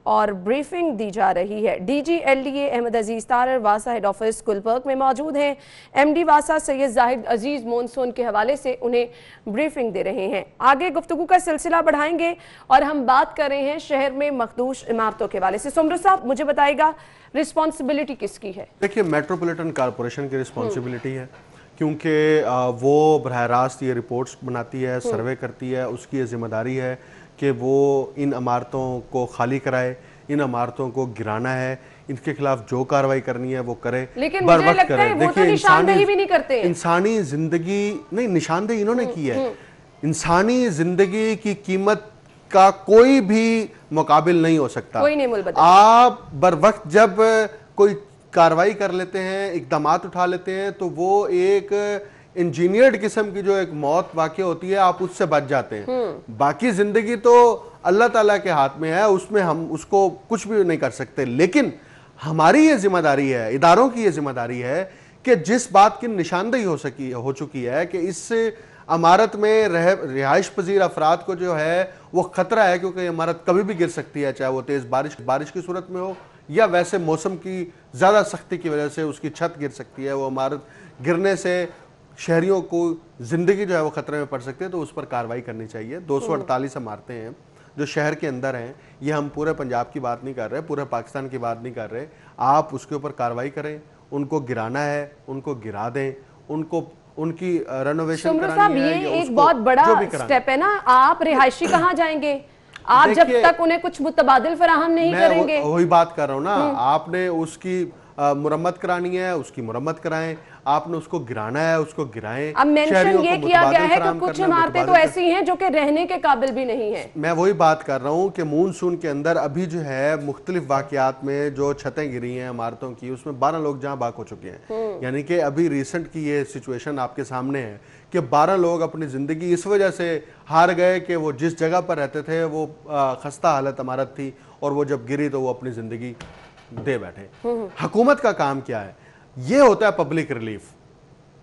और ब्रीफिंग दी जा रही है। DGLDA अहमद अजीज़ तारर वासा हेड ऑफिस गुलबर्ग में मौजूद हैं। MD वासा सैयद जाहिद अजीज़ मॉनसून के हवाले से उन्हें ब्रीफिंग दे रहे हैं। आगे गुफ्तगू का सिलसिला बढ़ाएंगे और हम बात कर रहे हैं शहर में मखदूश इमारतों के हवाले से। सुमरू साहब मुझे बताइएगा, रिस्पॉन्सिबिलिटी किसकी है? देखिए, मेट्रोपॉलिटन कॉरपोरेशन की रिस्पॉन्सिबिलिटी है, क्योंकि वो बरह रास्त ये रिपोर्ट्स बनाती है, सर्वे करती है। उसकी ये जिम्मेदारी है कि वो इन इमारतों को खाली कराए, इन इमारतों को गिराना है, इनके खिलाफ जो कार्रवाई करनी है वो करे, लेकिन मुझे लगता है वो तो निशानदेही भी नहीं करते हैं। इंसानी जिंदगी नहीं, निशानदेही इन्होंने की है। इंसानी जिंदगी की कीमत का कोई भी मुकाबिल नहीं हो सकता। कोई नहीं मुल्क आप बर वक्त जब कोई कार्रवाई कर लेते हैं, इकदामात उठा लेते हैं, तो वो एक इंजीनियर्ड किस्म की जो एक मौत वाक़ई होती है, आप उससे बच जाते हैं। बाकी जिंदगी तो अल्लाह ताला के हाथ में है, उसमें हम उसको कुछ भी नहीं कर सकते। लेकिन हमारी ये जिम्मेदारी है, इदारों की ये जिम्मेदारी है कि जिस बात की निशानदेही हो चुकी है कि इस इमारत में रिहाइश पजीर अफराद को जो है वो खतरा है, क्योंकि इमारत कभी भी गिर सकती है, चाहे वो तेज बारिश की सूरत में हो या वैसे मौसम की ज़्यादा सख्ती की वजह से उसकी छत गिर सकती है। वो इमारत गिरने से शहरियों को ज़िंदगी जो है वो ख़तरे में पड़ सकती है, तो उस पर कार्रवाई करनी चाहिए। 248 इमारतें हैं जो शहर के अंदर हैं। ये हम पूरे पंजाब की बात नहीं कर रहे, पूरे पाकिस्तान की बात नहीं कर रहे। आप उसके ऊपर कार्रवाई करें, उनको गिराना है उनको गिरा दें, उनको उनकी रेनोवेशन करानी है। ये एक बहुत बड़ा स्टेप है ना। आप रिहायशी कहाँ जाएंगे आप जब तक उन्हें कुछ मुतबादिल फराहम नहीं करेंगे? वही बात कर रहा हूँ ना। आपने उसकी मुरम्मत करानी है, उसकी मुरम्मत कराएं। आपने उसको गिराना है, उसको गिराएं। अब मेंशन ये किया गया है कि कुछ इमारतें तो ऐसी हैं जो कि रहने के काबिल भी नहीं है। मैं वही बात कर रहा हूँ कि मानसून के अंदर अभी जो है मुख्तलिफ वाकयात में जो छतें गिरी हैं इमारतों की, उसमें 12 लोग जहाँ बाक हो चुके हैं। यानी कि अभी रिसेंट की ये सिचुएशन आपके सामने है कि 12 लोग अपनी ज़िंदगी इस वजह से हार गए कि वो जिस जगह पर रहते थे वो खस्ता हालत इमारत थी, और वो जब गिरी तो वो अपनी ज़िंदगी दे बैठे। हुकूमत का काम क्या है? ये होता है पब्लिक रिलीफ।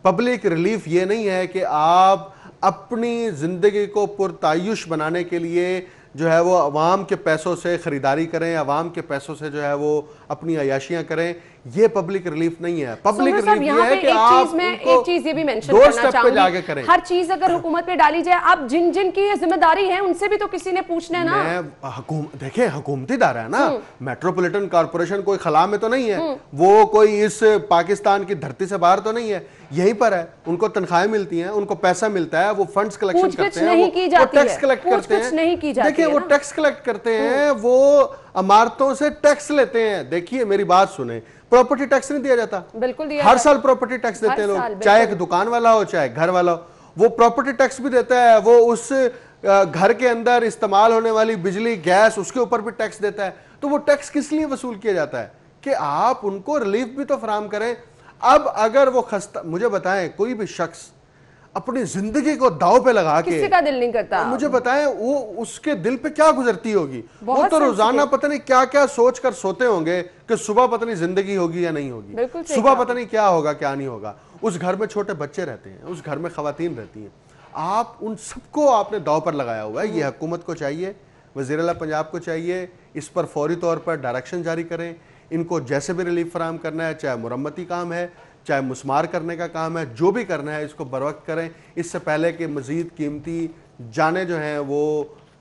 पब्लिक रिलीफ ये नहीं है कि आप अपनी जिंदगी को पुरतायुश बनाने के लिए जो है वो अवाम के पैसों से खरीदारी करें, अवाम के पैसों से जो है वो अपनी अयाशियां करें। ये पब्लिक रिलीफ नहीं है। पब्लिक रिलीफ ये है कि आप एक चीज ये भी मेंशन करना चाहूंगी, हर चीज अगर हुकूमत पे डाली जाए, अब जिन जिन की ये जिम्मेदारी है उनसे भी तो किसी ने पूछना है ना। देखें, हुकूमती दायरा है ना। मेट्रोपॉलिटन कॉर्पोरेशन कोई खला में तो नहीं है, वो कोई इस पाकिस्तान की धरती से बाहर तो नहीं है, यहीं पर है। उनको तनख्वाहें मिलती हैं, उनको पैसा मिलता है, वो फंड्स कलेक्शन करते हैं, वो टैक्स कलेक्ट करते हैं। देखिए, वो टैक्स कलेक्ट करते हैं, वो इमारतों से टैक्स लेते हैं। देखिए मेरी बात सुने, प्रॉपर्टी टैक्स नहीं दिया जाता? बिल्कुल दिया। हर साल प्रॉपर्टी टैक्स देते हैं लोग, चाहे एक दुकान वाला हो चाहे घर वाला हो, वो प्रॉपर्टी टैक्स भी देता है। वो उस घर के अंदर इस्तेमाल होने वाली बिजली गैस उसके ऊपर भी टैक्स देता है। तो वो टैक्स किस लिए वसूल किया जाता है? कि आप उनको रिलीफ भी तो फराहम करें। अब अगर वो खस्ता, मुझे बताएं कोई भी शख्स अपनी जिंदगी को दाव पे लगा के, किसी का दिल नहीं करता, मुझे बताएं वो उसके दिल पे क्या गुजरती होगी। वो तो रोजाना पता नहीं क्या क्या सोच कर सोते होंगे कि सुबह पता नहीं जिंदगी होगी या नहीं होगी, सुबह पता नहीं क्या होगा क्या नहीं होगा। उस घर में छोटे बच्चे रहते हैं, उस घर में खवातीन रहती हैं। आप उन सबको आपने दाव पर लगाया हुआ है। ये हुकूमत को चाहिए, वज़ीर-ए-आला पंजाब को चाहिए, इस पर फौरी तौर पर डायरेक्शन जारी करें। इनको जैसे भी रिलीफ फराहम करना है, चाहे मुरम्मती काम है, चाहे मुस्मार करने का काम है, जो भी करना है इसको बर वक्त करें, इससे पहले कि मजीद कीमती जाने जो हैं वो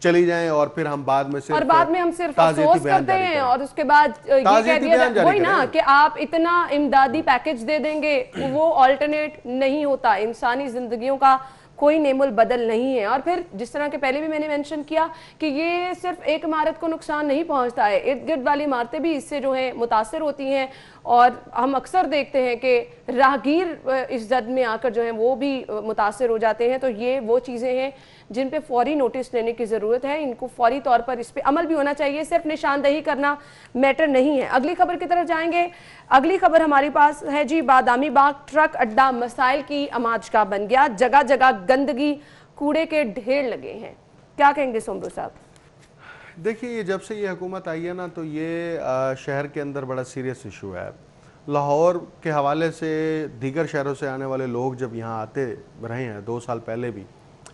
चली जाएं और फिर हम बाद में सिर्फ अफसोस करते हैं और उसके बाद ये कह दिया वही ना कि आप इतना इमदादी पैकेज दे देंगे, वो ऑल्टरनेट नहीं होता। इंसानी जिंदगियों का कोई नेमुल बदल नहीं है। और फिर जिस तरह के पहले भी मैंने मेंशन किया कि ये सिर्फ एक इमारत को नुकसान नहीं पहुंचता है, इर्द गिर्द वाली इमारतें भी इससे जो है मुतासर होती हैं और हम अक्सर देखते हैं कि राहगीर इस जद में आकर जो है वो भी मुतासर हो जाते हैं। तो ये वो चीज़ें हैं जिन पे फौरी नोटिस लेने की ज़रूरत है, इनको फौरी तौर पर इस पे अमल भी होना चाहिए, सिर्फ निशानदही करना मैटर नहीं है। अगली खबर की तरफ जाएंगे। अगली खबर हमारे पास है जी, बादामी बाग ट्रक अड्डा मसाइल की आमाज का बन गया, जगह जगह गंदगी कूड़े के ढेर लगे हैं। क्या कहेंगे सोमरू साहब? देखिए, ये जब से ये हुकूमत आई है ना, तो ये शहर के अंदर बड़ा सीरियस इशू है। लाहौर के हवाले से दीगर शहरों से आने वाले लोग जब यहाँ आते रहे हैं 2 साल पहले भी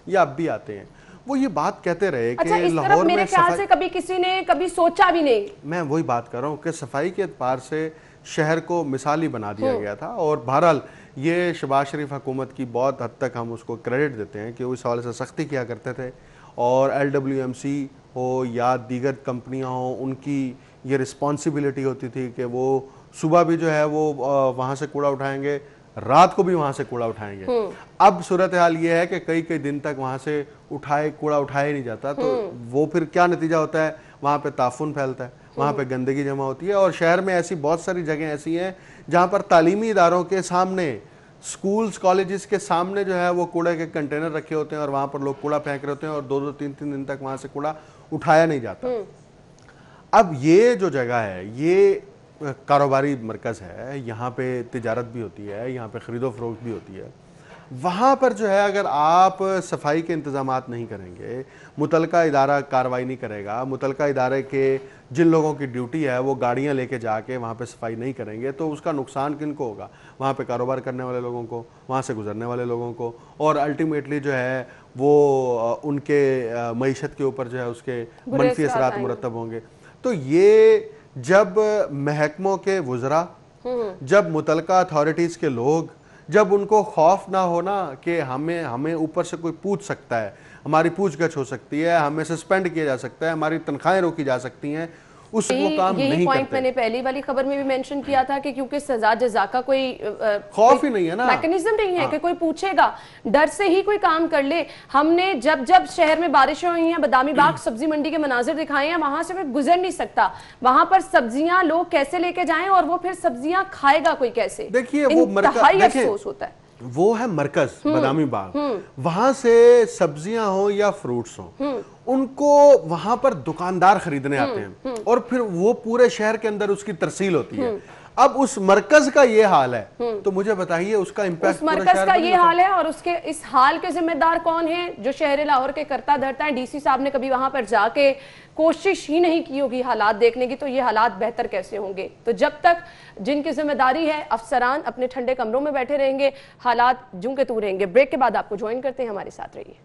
या अब भी आते हैं, वो ये बात कहते रहे कि लाहौर में मेरे ख्याल से कभी किसी ने कभी सोचा भी नहीं। मैं वही बात कर रहा हूँ कि सफाई के एतबार से शहर को मिसाली बना दिया गया था। और बहरहाल ये शहबाज शरीफ हुकूमत की बहुत हद तक हम उसको क्रेडिट देते हैं कि वो इस हवाले से सख्ती किया करते थे। और LWMC हो या दीगर कंपनियां हो, उनकी ये रिस्पॉन्सिबिलिटी होती थी कि वो सुबह भी जो है वो वहाँ से कूड़ा उठाएंगे, रात को भी वहाँ से कूड़ा उठाएंगे। अब सूरत हाल ये है कि कई कई दिन तक वहाँ से कूड़ा उठाया ही नहीं जाता। तो वो फिर क्या नतीजा होता है, वहाँ पे ताफुन फैलता है, वहाँ पे गंदगी जमा होती है। और शहर में ऐसी बहुत सारी जगह ऐसी हैं जहाँ पर तालीमी इदारों के सामने, स्कूल्स कॉलेजेस के सामने जो है वो कूड़े के कंटेनर रखे होते हैं और वहाँ पर लोग कूड़ा फेंक रहे होते हैं और 2-2, 3-3 दिन तक वहाँ से कूड़ा उठाया नहीं जाता। अब ये जो जगह है ये कारोबारी मरकज़ है, यहाँ पे तिजारत भी होती है, यहाँ पे ख़रीदो फरोख्त भी होती है। वहाँ पर जो है अगर आप सफाई के इंतज़ामात नहीं करेंगे, मुतलका इदारा कार्रवाई नहीं करेगा, मुतलका इदारे के जिन लोगों की ड्यूटी है वो गाड़ियाँ लेके जाके वहाँ पे सफाई नहीं करेंगे, तो उसका नुकसान किनको होगा? वहाँ पे कारोबार करने वाले लोगों को, वहाँ से गुजरने वाले लोगों को, और अल्टीमेटली जो है वो उनके मईशत के ऊपर जो है उसके मनफी असरात मुरतब होंगे। तो ये जब महकमों के वुज़रा, जब मुतलका अथॉरिटीज़ के लोग, जब उनको खौफ ना हो ना कि हमें ऊपर से कोई पूछ सकता है, हमारी पूछगछ हो सकती है, हमें सस्पेंड किया जा सकता है, हमारी तनख्वाहें रोकी जा सकती हैं, उस वो काम नहीं करते। पॉइंट मैंने पहली वाली खबर में भी मेंशन किया था कि क्योंकि सजा जजा का कोई खौफ ही नहीं है ना, मैकेनिज्म नहीं है कि कोई पूछेगा, डर से ही कोई काम कर ले। हमने जब जब शहर में बारिशें हुई हैं, बादामी बाग सब्जी मंडी के मनाजिर दिखाए हैं, वहां से कोई गुजर नहीं सकता। वहां पर सब्जियां लोग कैसे लेके जाएं और वो फिर सब्जियां खाएगा कोई कैसे? देखिए वो अफसोस होता है। वो है मरकज बादामी बाग, वहां से सब्जियां हो या फ्रूट्स हो, उनको वहां पर दुकानदार खरीदने आते हैं और फिर वो पूरे शहर के अंदर उसकी तरसील होती है। अब उस मरकज का ये हाल है, तो मुझे बताइए उसका इम्पैक्ट। उस मरकज का ये हाल है और उसके इस हाल के जिम्मेदार कौन है? जो शहर लाहौर के करता धरता है। डीसी साहब ने कभी वहां पर जाके कोशिश ही नहीं की होगी हालात देखने की, तो ये हालात बेहतर कैसे होंगे? तो जब तक जिनकी जिम्मेदारी है अफसरान अपने ठंडे कमरों में बैठे रहेंगे, हालात जूं के तू रहेंगे। ब्रेक के बाद आपको ज्वाइन करते हैं, हमारे साथ रहिए।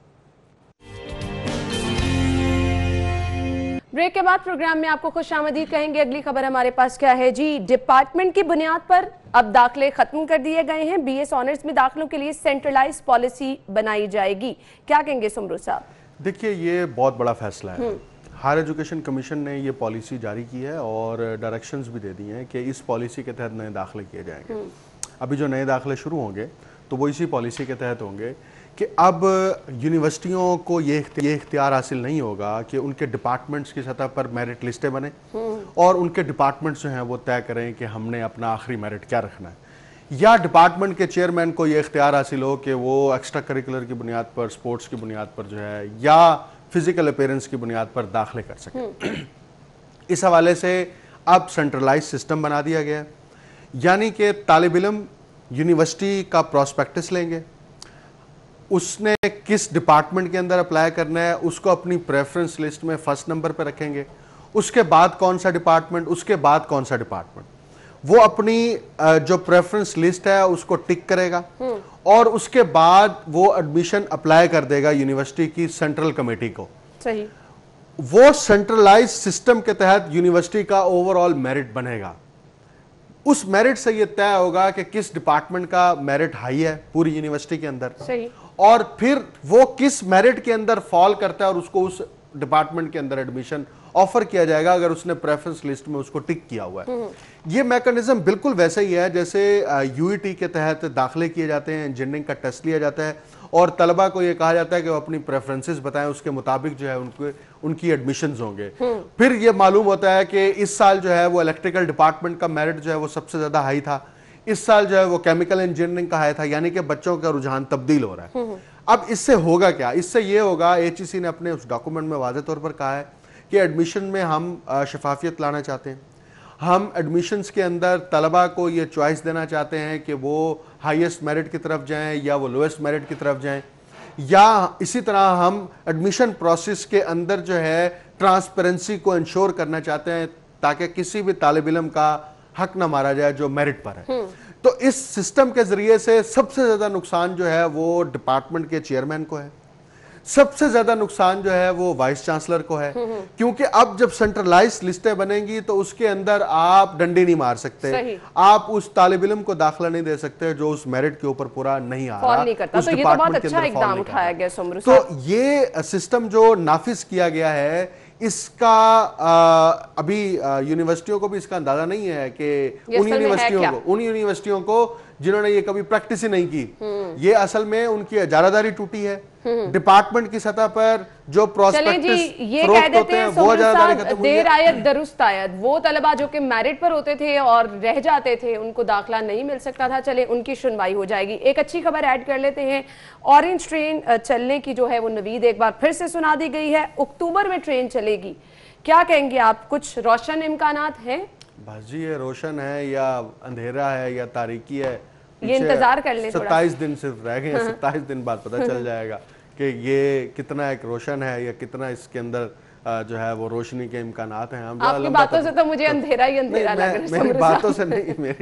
ब्रेक के बाद प्रोग्राम में आपको खुशामदीद कहेंगे। अगली खबर हमारे पास क्या है जी, डिपार्टमेंट की बुनियाद पर अब दाखिले खत्म कर दिए गए हैं। BS ऑनर्स में दाखिलों के लिए सेंट्रलाइज पॉलिसी बनाई जाएगी। क्या कहेंगे सुमरू साहब? देखिए ये बहुत बड़ा फैसला है। हायर एजुकेशन कमीशन ने ये पॉलिसी जारी की है और डायरेक्शंस भी दे दी हैं कि इस पॉलिसी के तहत नए दाखिले किए जाएंगे। अभी जो नए दाखिले शुरू होंगे तो वो इसी पॉलिसी के तहत होंगे कि अब यूनिवर्सिटियों को ये इख्तियार हासिल नहीं होगा कि उनके डिपार्टमेंट्स की सतह पर मेरिट लिस्टें बने और उनके डिपार्टमेंट्स जो हैं वो तय करें कि हमने अपना आखिरी मेरिट क्या रखना है, या डिपार्टमेंट के चेयरमैन को ये इख्तियार हासिल हो कि वो एक्स्ट्रा करिकुलर की बुनियाद पर, स्पोर्ट्स की बुनियाद पर जो है या फिजिकल अपीयरेंस की बुनियाद पर दाखिले कर सकें। इस हवाले से अब सेंट्रलाइज सिस्टम बना दिया गया है, यानी कि तालिब इल्म यूनिवर्सिटी का प्रॉस्पेक्टस लेंगे, उसने किस डिपार्टमेंट के अंदर अप्लाई करना है उसको अपनी प्रेफरेंस लिस्ट में फर्स्ट नंबर पर रखेंगे, उसके बाद कौन सा डिपार्टमेंट, उसके बाद कौन सा डिपार्टमेंट, वो अपनी जो प्रेफरेंस लिस्ट है उसको टिक करेगा और उसके बाद वो एडमिशन अप्लाई कर देगा यूनिवर्सिटी की सेंट्रल कमेटी को। सही। वो सेंट्रलाइज सिस्टम के तहत यूनिवर्सिटी का ओवरऑल मेरिट बनेगा। उस मेरिट से ये तय होगा कि किस डिपार्टमेंट का मेरिट हाई है पूरी यूनिवर्सिटी के अंदर। सही। और फिर वो किस मेरिट के अंदर फॉल करता है और उसको उस डिपार्टमेंट के अंदर एडमिशन ऑफर किया जाएगा अगर उसने प्रेफरेंस लिस्ट में उसको टिक किया हुआ है। ये मैकेनिज्म बिल्कुल वैसे ही है जैसे यूईटी के तहत दाखिले किए जाते हैं, इंजीनियरिंग का टेस्ट लिया जाता है और तलबा को ये कहा जाता है कि वो अपनी प्रेफरेंसेस बताएं, उसके मुताबिक जो है उनकी एडमिशंस होंगे। फिर ये मालूम होता है कि इस साल जो है वो इलेक्ट्रिकल डिपार्टमेंट का मेरिट जो है वो सबसे ज्यादा हाई था, इस साल जो है वो केमिकल इंजीनियरिंग का हाई था, यानी कि बच्चों का रुझान तब्दील हो रहा है। अब इससे होगा क्या? इससे ये होगा, HEC ने अपने उस डॉक्यूमेंट में वाज़ेह तौर पर कहा है कि एडमिशन में हम शफाफियत लाना चाहते हैं। हम एडमिशन्स के अंदर तलबा को ये चॉइस देना चाहते हैं कि वो हाईएस्ट मेरिट की तरफ जाएं या वो लोएस्ट मेरिट की तरफ जाएं, या इसी तरह हम एडमिशन प्रोसेस के अंदर जो है ट्रांसपेरेंसी को इंश्योर करना चाहते हैं ताकि किसी भी तालिब इल्म का हक ना मारा जाए जो मेरिट पर है। तो इस सिस्टम के जरिए से सबसे ज्यादा नुकसान जो है वो डिपार्टमेंट के चेयरमैन को है, सबसे ज्यादा नुकसान जो है वो वाइस चांसलर को है, क्योंकि अब जब सेंट्रलाइज लिस्टें बनेंगी तो उसके अंदर आप डंडी नहीं मार सकते, आप उस तालिब इल्म को दाखिला नहीं दे सकते जो उस मेरिट के ऊपर पूरा नहीं आ रहा, नहीं करता। तो ये तो बहुत अच्छा इकदाम उठाया गया सुमरू साहब। तो ये सिस्टम जो नाफिज किया गया है इसका अभी यूनिवर्सिटियों को भी इसका अंदाजा नहीं है कि उन यूनिवर्सिटियों को जिन्होंने ये कभी प्रैक्टिस ही नहीं की, ये असल में उनकी इजारादारी टूटी है। डिपार्टमेंट की सतह पर जो प्रोस्पेक्टस ये कह देते हैं वो देर आयत दुरुस्त आयत, वो तलबा जो कि मेरिट पर होते थे और रह जाते थे उनको दाखिला नहीं मिल सकता था, चले उनकी सुनवाई हो जाएगी। एक अच्छी खबर ऐड कर लेते हैं, ऑरेंज ट्रेन चलने की जो है वो नवीद एक बार फिर से सुना दी गई है, अक्टूबर में ट्रेन चलेगी। क्या कहेंगे आप, कुछ रोशन इम्कानात हैं? बस जी, ये रोशन है या अंधेरा है या तारीकी है, ये इंतजार कर लें। 27 दिन सिर्फ रह गए हैं, 27 दिन बाद पता चल जाएगा कि ये कितना एक रोशन है या कितना इसके अंदर जो है वो रोशनी के इम्कानात हैं। आपकी बातों से तो मुझे अंधेरा ही अंधेरा लग रहा है। मेरी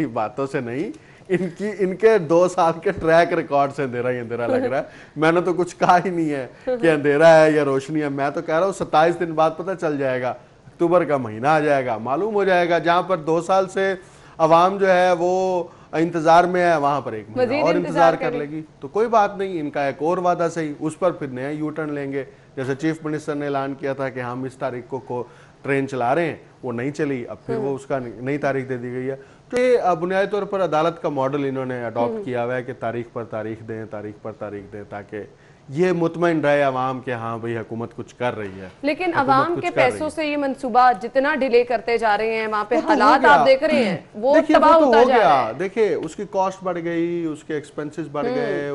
बातों से नहीं, इनके 2 साल के ट्रैक रिकॉर्ड से अंधेरा ही अंधेरा लग रहा है। मैंने तो कुछ कहा ही नहीं है कि अंधेरा है या रोशनी है, मैं तो कह रहा हूँ 27 दिन बाद पता चल जाएगा, अक्टूबर का महीना आ जाएगा, मालूम हो जाएगा। जहां पर 2 साल से अवाम जो है वो इंतजार में है, वहां पर 1 महीना और इंतजार कर लेगी। तो कोई बात नहीं, इनका एक और वादा सही, उस पर फिर नया यू टर्न लेंगे। जैसे चीफ मिनिस्टर ने ऐलान किया था कि हम इस तारीख को ट्रेन चला रहे हैं, वो नहीं चली, अब फिर वो उसका नई तारीख दे दी गई है। तो ये बुनियादी तौर पर अदालत का मॉडल इन्होंने अडॉप्ट किया हुआ है कि तारीख पर तारीख दें, ताकि ये मुतमईन रहे अवाम के हाँ भाई हुकूमत कुछ कर रही है। लेकिन अवाम के पैसों से ये मंसूबा जितना डिले करते जा रहे हैं, वहाँ पे हालात आप देख रहे हैं वो तबाह होता जा रहा है। देखिए उसकी कॉस्ट बढ़ गई, उसके एक्सपेंसेस बढ़ गए,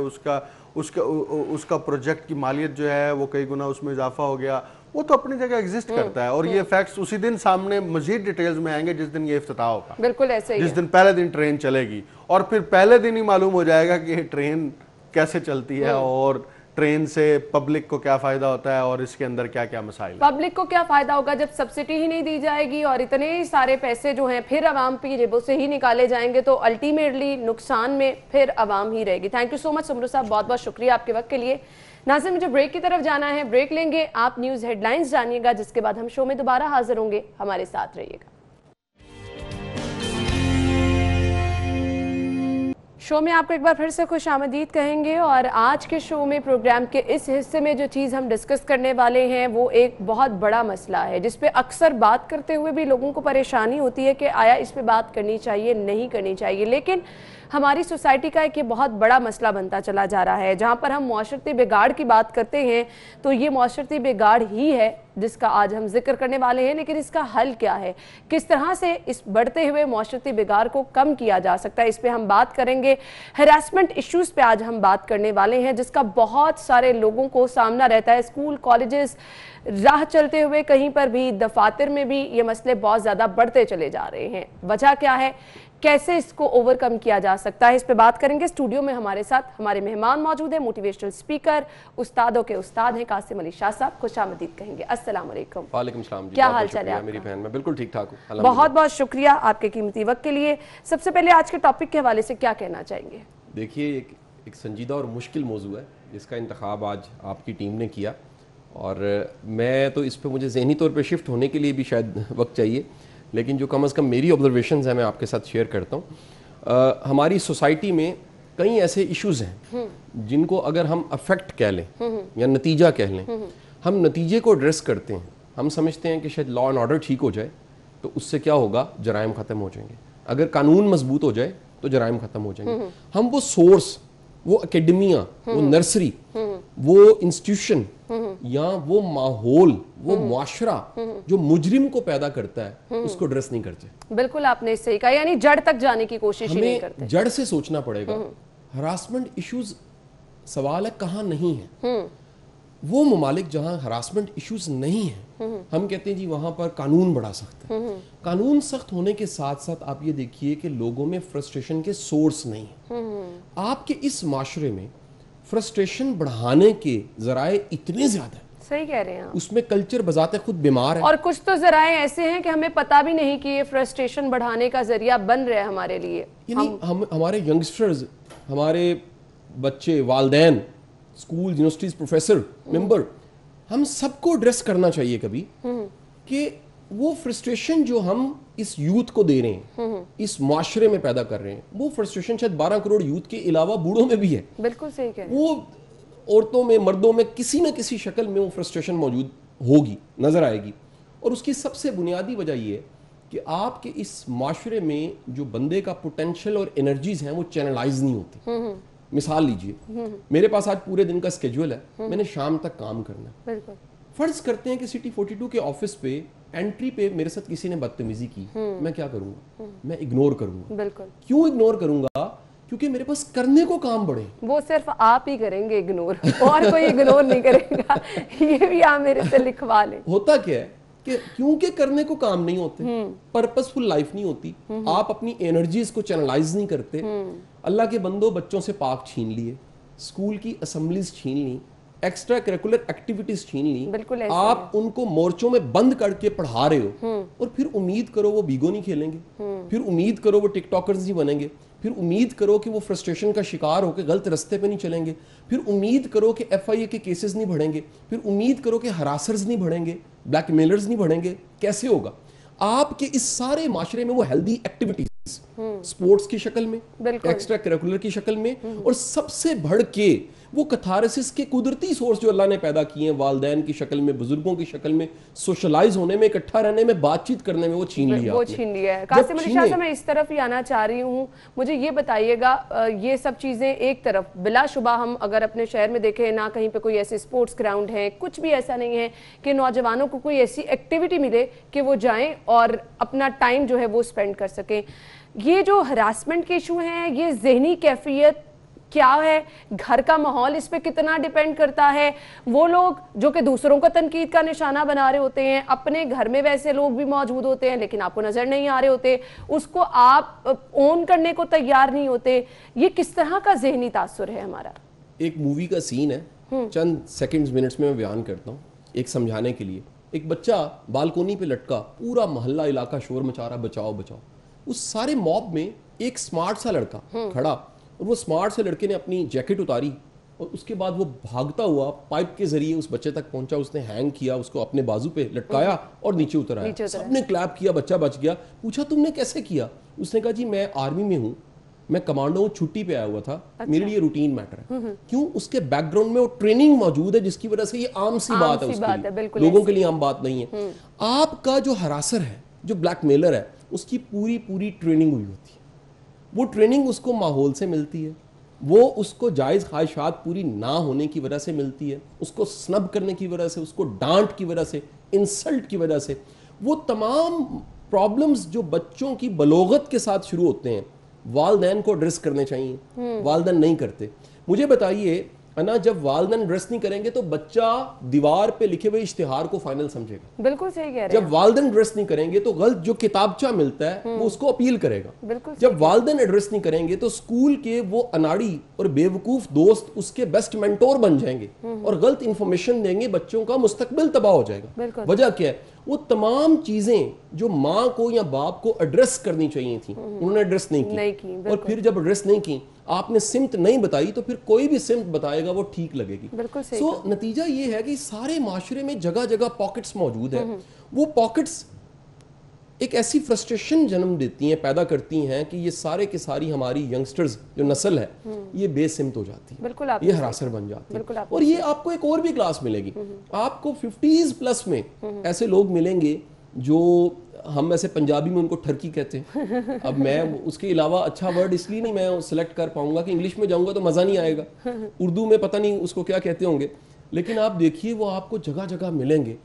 उसका प्रोजेक्ट की मालियत जो है वो कई गुना उसमें इजाफा हो गया। वो तो अपनी जगह एग्जिस्ट करता है और ये फैक्ट्स उसी दिन सामने मजीद डिटेल्स में आएंगे जिस दिन ये इफ्तिताह होगा। बिल्कुल ऐसे ही जिस दिन पहले दिन ट्रेन चलेगी और फिर पहले दिन ही मालूम हो जाएगा कि ट्रेन कैसे चलती है और ट्रेन से पब्लिक को क्या फायदा होता है और इसके अंदर क्या क्या मसाइल। पब्लिक को क्या फायदा होगा जब सब्सिडी ही नहीं दी जाएगी और इतने सारे पैसे जो हैं फिर आवाम की जेबों से ही निकाले जाएंगे, तो अल्टीमेटली नुकसान में फिर आवाम ही रहेगी। Thank you so much Soomro साहब, बहुत बहुत शुक्रिया आपके वक्त के लिए। नाज़रीन मुझे ब्रेक की तरफ जाना है, ब्रेक लेंगे, आप न्यूज़ हेडलाइंस जानिएगा, जिसके बाद हम शो में दोबारा हाजिर होंगे। हमारे साथ रहिएगा। शो में आपको एक बार फिर से खुश आमदीद कहेंगे और आज के शो में प्रोग्राम के इस हिस्से में जो चीज़ हम डिस्कस करने वाले हैं वो एक बहुत बड़ा मसला है जिस पे अक्सर बात करते हुए भी लोगों को परेशानी होती है कि आया इस पे बात करनी चाहिए नहीं करनी चाहिए, लेकिन हमारी सोसाइटी का एक ये बहुत बड़ा मसला बनता चला जा रहा है। जहाँ पर हम माशरती बिगाड़ की बात करते हैं तो ये माशरती बिगाड़ ही है जिसका आज हम जिक्र करने वाले हैं, लेकिन इसका हल क्या है, किस तरह से इस बढ़ते हुए माशरती बिगाड़ को कम किया जा सकता है, इस पे हम बात करेंगे। हैरेसमेंट इश्यूज़ पे आज हम बात करने वाले हैं जिसका बहुत सारे लोगों को सामना रहता है। स्कूल, कॉलेजेस, राह चलते हुए कहीं पर भी, दफातर में भी ये मसले बहुत ज़्यादा बढ़ते चले जा रहे हैं। वजह क्या है, कैसे इसको ओवरकम किया जा सकता है, इस पे बात करेंगे। स्टूडियो में हमारे साथ हमारे मेहमान मौजूद हैं, मोटिवेशनल स्पीकर, उस्तादों के उस्ताद हैं कासिम अली शाह साहब, खुशामदीद कहेंगे। अस्सलाम वालेकुम। वालेकुम सलाम जी, क्या हाल चाल है मेरी बहन? मैं बिल्कुल ठीक ठाक हूँ, बहुत बहुत शुक्रिया आपके कीमती वक्त के लिए। सबसे पहले आज के टॉपिक के हवाले से क्या कहना चाहेंगे? देखिए एक संजीदा और मुश्किल मौजू है जिसका इंतखाब आज आपकी टीम ने किया और मैं तो इस पर मुझे ज़हनी तौर पर शिफ्ट होने के लिए भी शायद वक्त चाहिए, लेकिन जो कम अज़ कम मेरी ऑब्जर्वेशंस हैं मैं आपके साथ शेयर करता हूँ। हमारी सोसाइटी में कई ऐसे इश्यूज़ हैं जिनको अगर हम अफेक्ट कह लें या नतीजा कह लें, हम नतीजे को एड्रेस करते हैं, हम समझते हैं कि शायद लॉ एंड ऑर्डर ठीक हो जाए तो उससे क्या होगा, जराइम ख़त्म हो जाएंगे, अगर कानून मजबूत हो जाए तो जराइम ख़त्म हो जाएंगे। हम वो सोर्स, वो एकेडमिया, वो नर्सरी, वो इंस्टीट्यूशन या वो माहौल, वो मुआशरा जो मुजरिम को पैदा करता है उसको एड्रेस नहीं करते। बिल्कुल आपने सही कहा, यानी जड़ तक जाने की कोशिश ही नहीं करते। हमें जड़ से सोचना पड़ेगा। हरासमेंट इश्यूज सवाल है कहाँ नहीं है। वो ममालिक जहाँ हरासमेंट इश्यूज नहीं है, हम कहते हैं जी वहाँ पर कानून बड़ा सख्त है। कानून सख्त होने के साथ साथ आप ये देखिए कि लोगों में फ्रस्ट्रेशन के सोर्स नहीं है। आपके इस माशरे में फ्रस्ट्रेशन बढ़ाने के जराए इतने ज्यादा है। सही कह रहे हैं आप। उसमें कल्चर बजाते खुद बीमार है। और कुछ तो जराए ऐसे हैं कि हमें पता भी नहीं कि ये फ्रस्ट्रेशन बढ़ाने का जरिया बन रहा है हमारे लिए। हम हमारे यंगस्टर्स, हमारे बच्चे, वालदैन, स्कूल, यूनिवर्सिटीज, प्रोफेसर, मेंबर, हम सबको एड्रेस करना चाहिए कभी कि वो फ्रस्ट्रेशन जो हम इस यूथ को दे रहे हैं, इस माशरे में पैदा कर रहे हैं, वो फ्रस्ट्रेशन शायद 12 करोड़ यूथ के अलावा बूढ़ों में भी है। बिल्कुल सही कह रहे हैं। वो औरतों में, मर्दों में किसी न किसी शक्ल में वो फ्रस्ट्रेशन मौजूद होगी, नजर आएगी। और उसकी सबसे बुनियादी वजह ये है कि आपके इस माशरे में जो बंदे का पोटेंशियल और एनर्जीज हैं वो चैनलाइज नहीं होती। मिसाल लीजिए, मेरे पास आज पूरे दिन का स्केड्यूल है, मैंने शाम तक काम करना है। बिल्कुल। फर्ज करते हैं कि सिटी 42 के ऑफिस पे एंट्री पे मेरे साथ किसी ने बदतमीजी की, मैं क्या करूंगा? मैं इग्नोर करूंगा। बिल्कुल। क्यों इग्नोर करूंगा? क्योंकि मेरे पास करने को काम बढ़े। वो सिर्फ आप ही करेंगे इग्नोर, और कोई इग्नोर नहीं करेगा। ये भी आप मेरे से लिखवा लें। होता क्या है कि क्योंकि करने को काम नहीं होते, पर्पसफुल लाइफ नहीं होती, आप अपनी एनर्जीज को चैनलाइज नहीं करते। अल्लाह के बंदो, बच्चों से पाक छीन लिए, स्कूल की असेंबलीज छीन ली, एक्स्ट्रा करिकुलर एक्टिविटीज छीन ली, आप उनको मोर्चों में बंद करके पढ़ा रहे हो, और फिर उम्मीद करो वो बीगो नहीं खेलेंगे, फिर उम्मीद करो वो टिकटॉकर्स नहीं बनेंगे, फिर उम्मीद करो कि वो फ्रस्ट्रेशन का शिकार होकर गलत रास्ते पे नहीं चलेंगे, फिर उम्मीद करो कि FIA के केसेस नहीं बढ़ेंगे, फिर उम्मीद करो कि हरासर्स नहीं बढ़ेंगे, ब्लैकमेलर्स नहीं बढ़ेंगे। कैसे होगा? आपके इस सारे माशरे में वो हेल्दी एक्टिविटीज स्पोर्ट्स की शक्ल में, एक्स्ट्रा करिकुलर की शक्ल में, और सबसे बढ़ के वो कथारसिस के कुदरती सोर्स जो अल्लाह ने पैदा किए हैं, वालदैन की शक्ल में, बुजुर्गों की शक्ल में, सोशलाइज होने में, इकट्ठा रहने में, बातचीत करने में, वो छीन लिया। वो छीन लिया है। कासिम अली शाह साहब, मैं इस तरफ ही आना चाह रही हूँ। मुझे ये बताइएगा, ये सब चीज़ें एक तरफ, बिलाशुबा हम अगर अपने शहर में देखें, ना कहीं पे कोई ऐसे स्पोर्ट्स ग्राउंड है, कुछ भी ऐसा नहीं है कि नौजवानों को कोई ऐसी एक्टिविटी मिले कि वो जाएं और अपना टाइम जो है वो स्पेंड कर सकें। ये जो हरासमेंट के इशू हैं, ये जहनी कैफियत क्या है, घर का माहौल इस पे कितना डिपेंड करता है? वो लोग जो कि दूसरों को तनकीद का निशाना बना रहे होते हैं, अपने घर में वैसे लोग भी मौजूद होते हैं लेकिन आपको नजर नहीं आ रहे होते, उसको आप ओन करने को तैयार नहीं होते। ये किस तरह का जहनी तासुर है हमारा? एक मूवी का सीन है, चंद सेकंड्स मिनट्स में मैं बयान करता हूँ एक समझाने के लिए। एक बच्चा बालकोनी पे लटका, पूरा मोहल्ला इलाका शोर मचा रहा, बचाओ बचाओ। उस सारे मॉब में एक स्मार्ट सा लड़का खड़ा, और वो स्मार्ट से लड़के ने अपनी जैकेट उतारी और उसके बाद वो भागता हुआ पाइप के जरिए उस बच्चे तक पहुंचा, उसने हैंग किया, उसको अपने बाजू पे लटकाया और नीचे उतर आया। सबने क्लैप किया, बच्चा बच गया। पूछा तुमने कैसे किया? उसने कहा जी मैं आर्मी में हूँ, मैं कमांडो हूँ, छुट्टी पे आया हुआ था। अच्छा। मेरे लिए रूटीन मैटर है। क्यों? उसके बैकग्राउंड में वो ट्रेनिंग मौजूद है जिसकी वजह से ये आम सी बात है उसके लिए, लोगों के लिए आम बात नहीं है। आपका जो हरासर है, जो ब्लैकमेलर है, उसकी पूरी पूरी ट्रेनिंग हुई होती है। वो ट्रेनिंग उसको माहौल से मिलती है, वो उसको जायज़ ख्वाहिशात पूरी ना होने की वजह से मिलती है, उसको स्नब करने की वजह से, उसको डांट की वजह से, इंसल्ट की वजह से। वो तमाम प्रॉब्लम्स जो बच्चों की बलोगत के साथ शुरू होते हैं, वालदैन को एड्रेस करने चाहिए, वालदैन नहीं करते। मुझे बताइए ना, जब वालदैन एड्रेस नहीं करेंगे तो बच्चा दीवार पे लिखे हुए इश्तिहार को फाइनल समझेगा। बिल्कुल सही कह रहे हैं। जब वालदैन एड्रेस नहीं करेंगे तो गलत जो किताबचा मिलता है वो उसको अपील करेगा। जब वालदैन एड्रेस नहीं करेंगे तो स्कूल के वो अनाड़ी और बेवकूफ दोस्त उसके बेस्ट मेंटोर बन जाएंगे और गलत इंफॉर्मेशन देंगे, बच्चों का मुस्तकबिल तबाह हो जाएगा। वजह क्या है? वो तमाम चीजें जो माँ को या बाप को एड्रेस करनी चाहिए थी, उन्होंने एड्रेस नहीं की। और फिर जब एड्रेस नहीं की, आपने सिमत नहीं बताई, तो फिर कोई भी सिमत बताएगा वो ठीक लगेगी। सो नतीजा ये है कि सारे माशरे में जगह जगह पॉकेट्स मौजूद है। वो पॉकेट्स एक ऐसी फ्रस्ट्रेशन जन्म देती हैं, पैदा करती हैं कि ये सारे के सारी हमारी यंगस्टर्स जो नस्ल है ये बेसिमत हो जाती है, बिल्कुल आप ये हरासर बन जाती बिल्कुल है। आप और ये आपको एक और भी क्लास मिलेगी, आपको 50s प्लस में ऐसे लोग मिलेंगे जो हम ऐसे पंजाबी में उनको ठरकी कहते हैं। अब मैं उसके अलावा अच्छा वर्ड इसलिए नहीं मैं सिलेक्ट कर पाऊंगा कि इंग्लिश में जाऊंगा तो मज़ा नहीं आएगा, उर्दू में पता नहीं उसको क्या कहते होंगे, लेकिन आप देखिए वो आपको जगह जगह मिलेंगे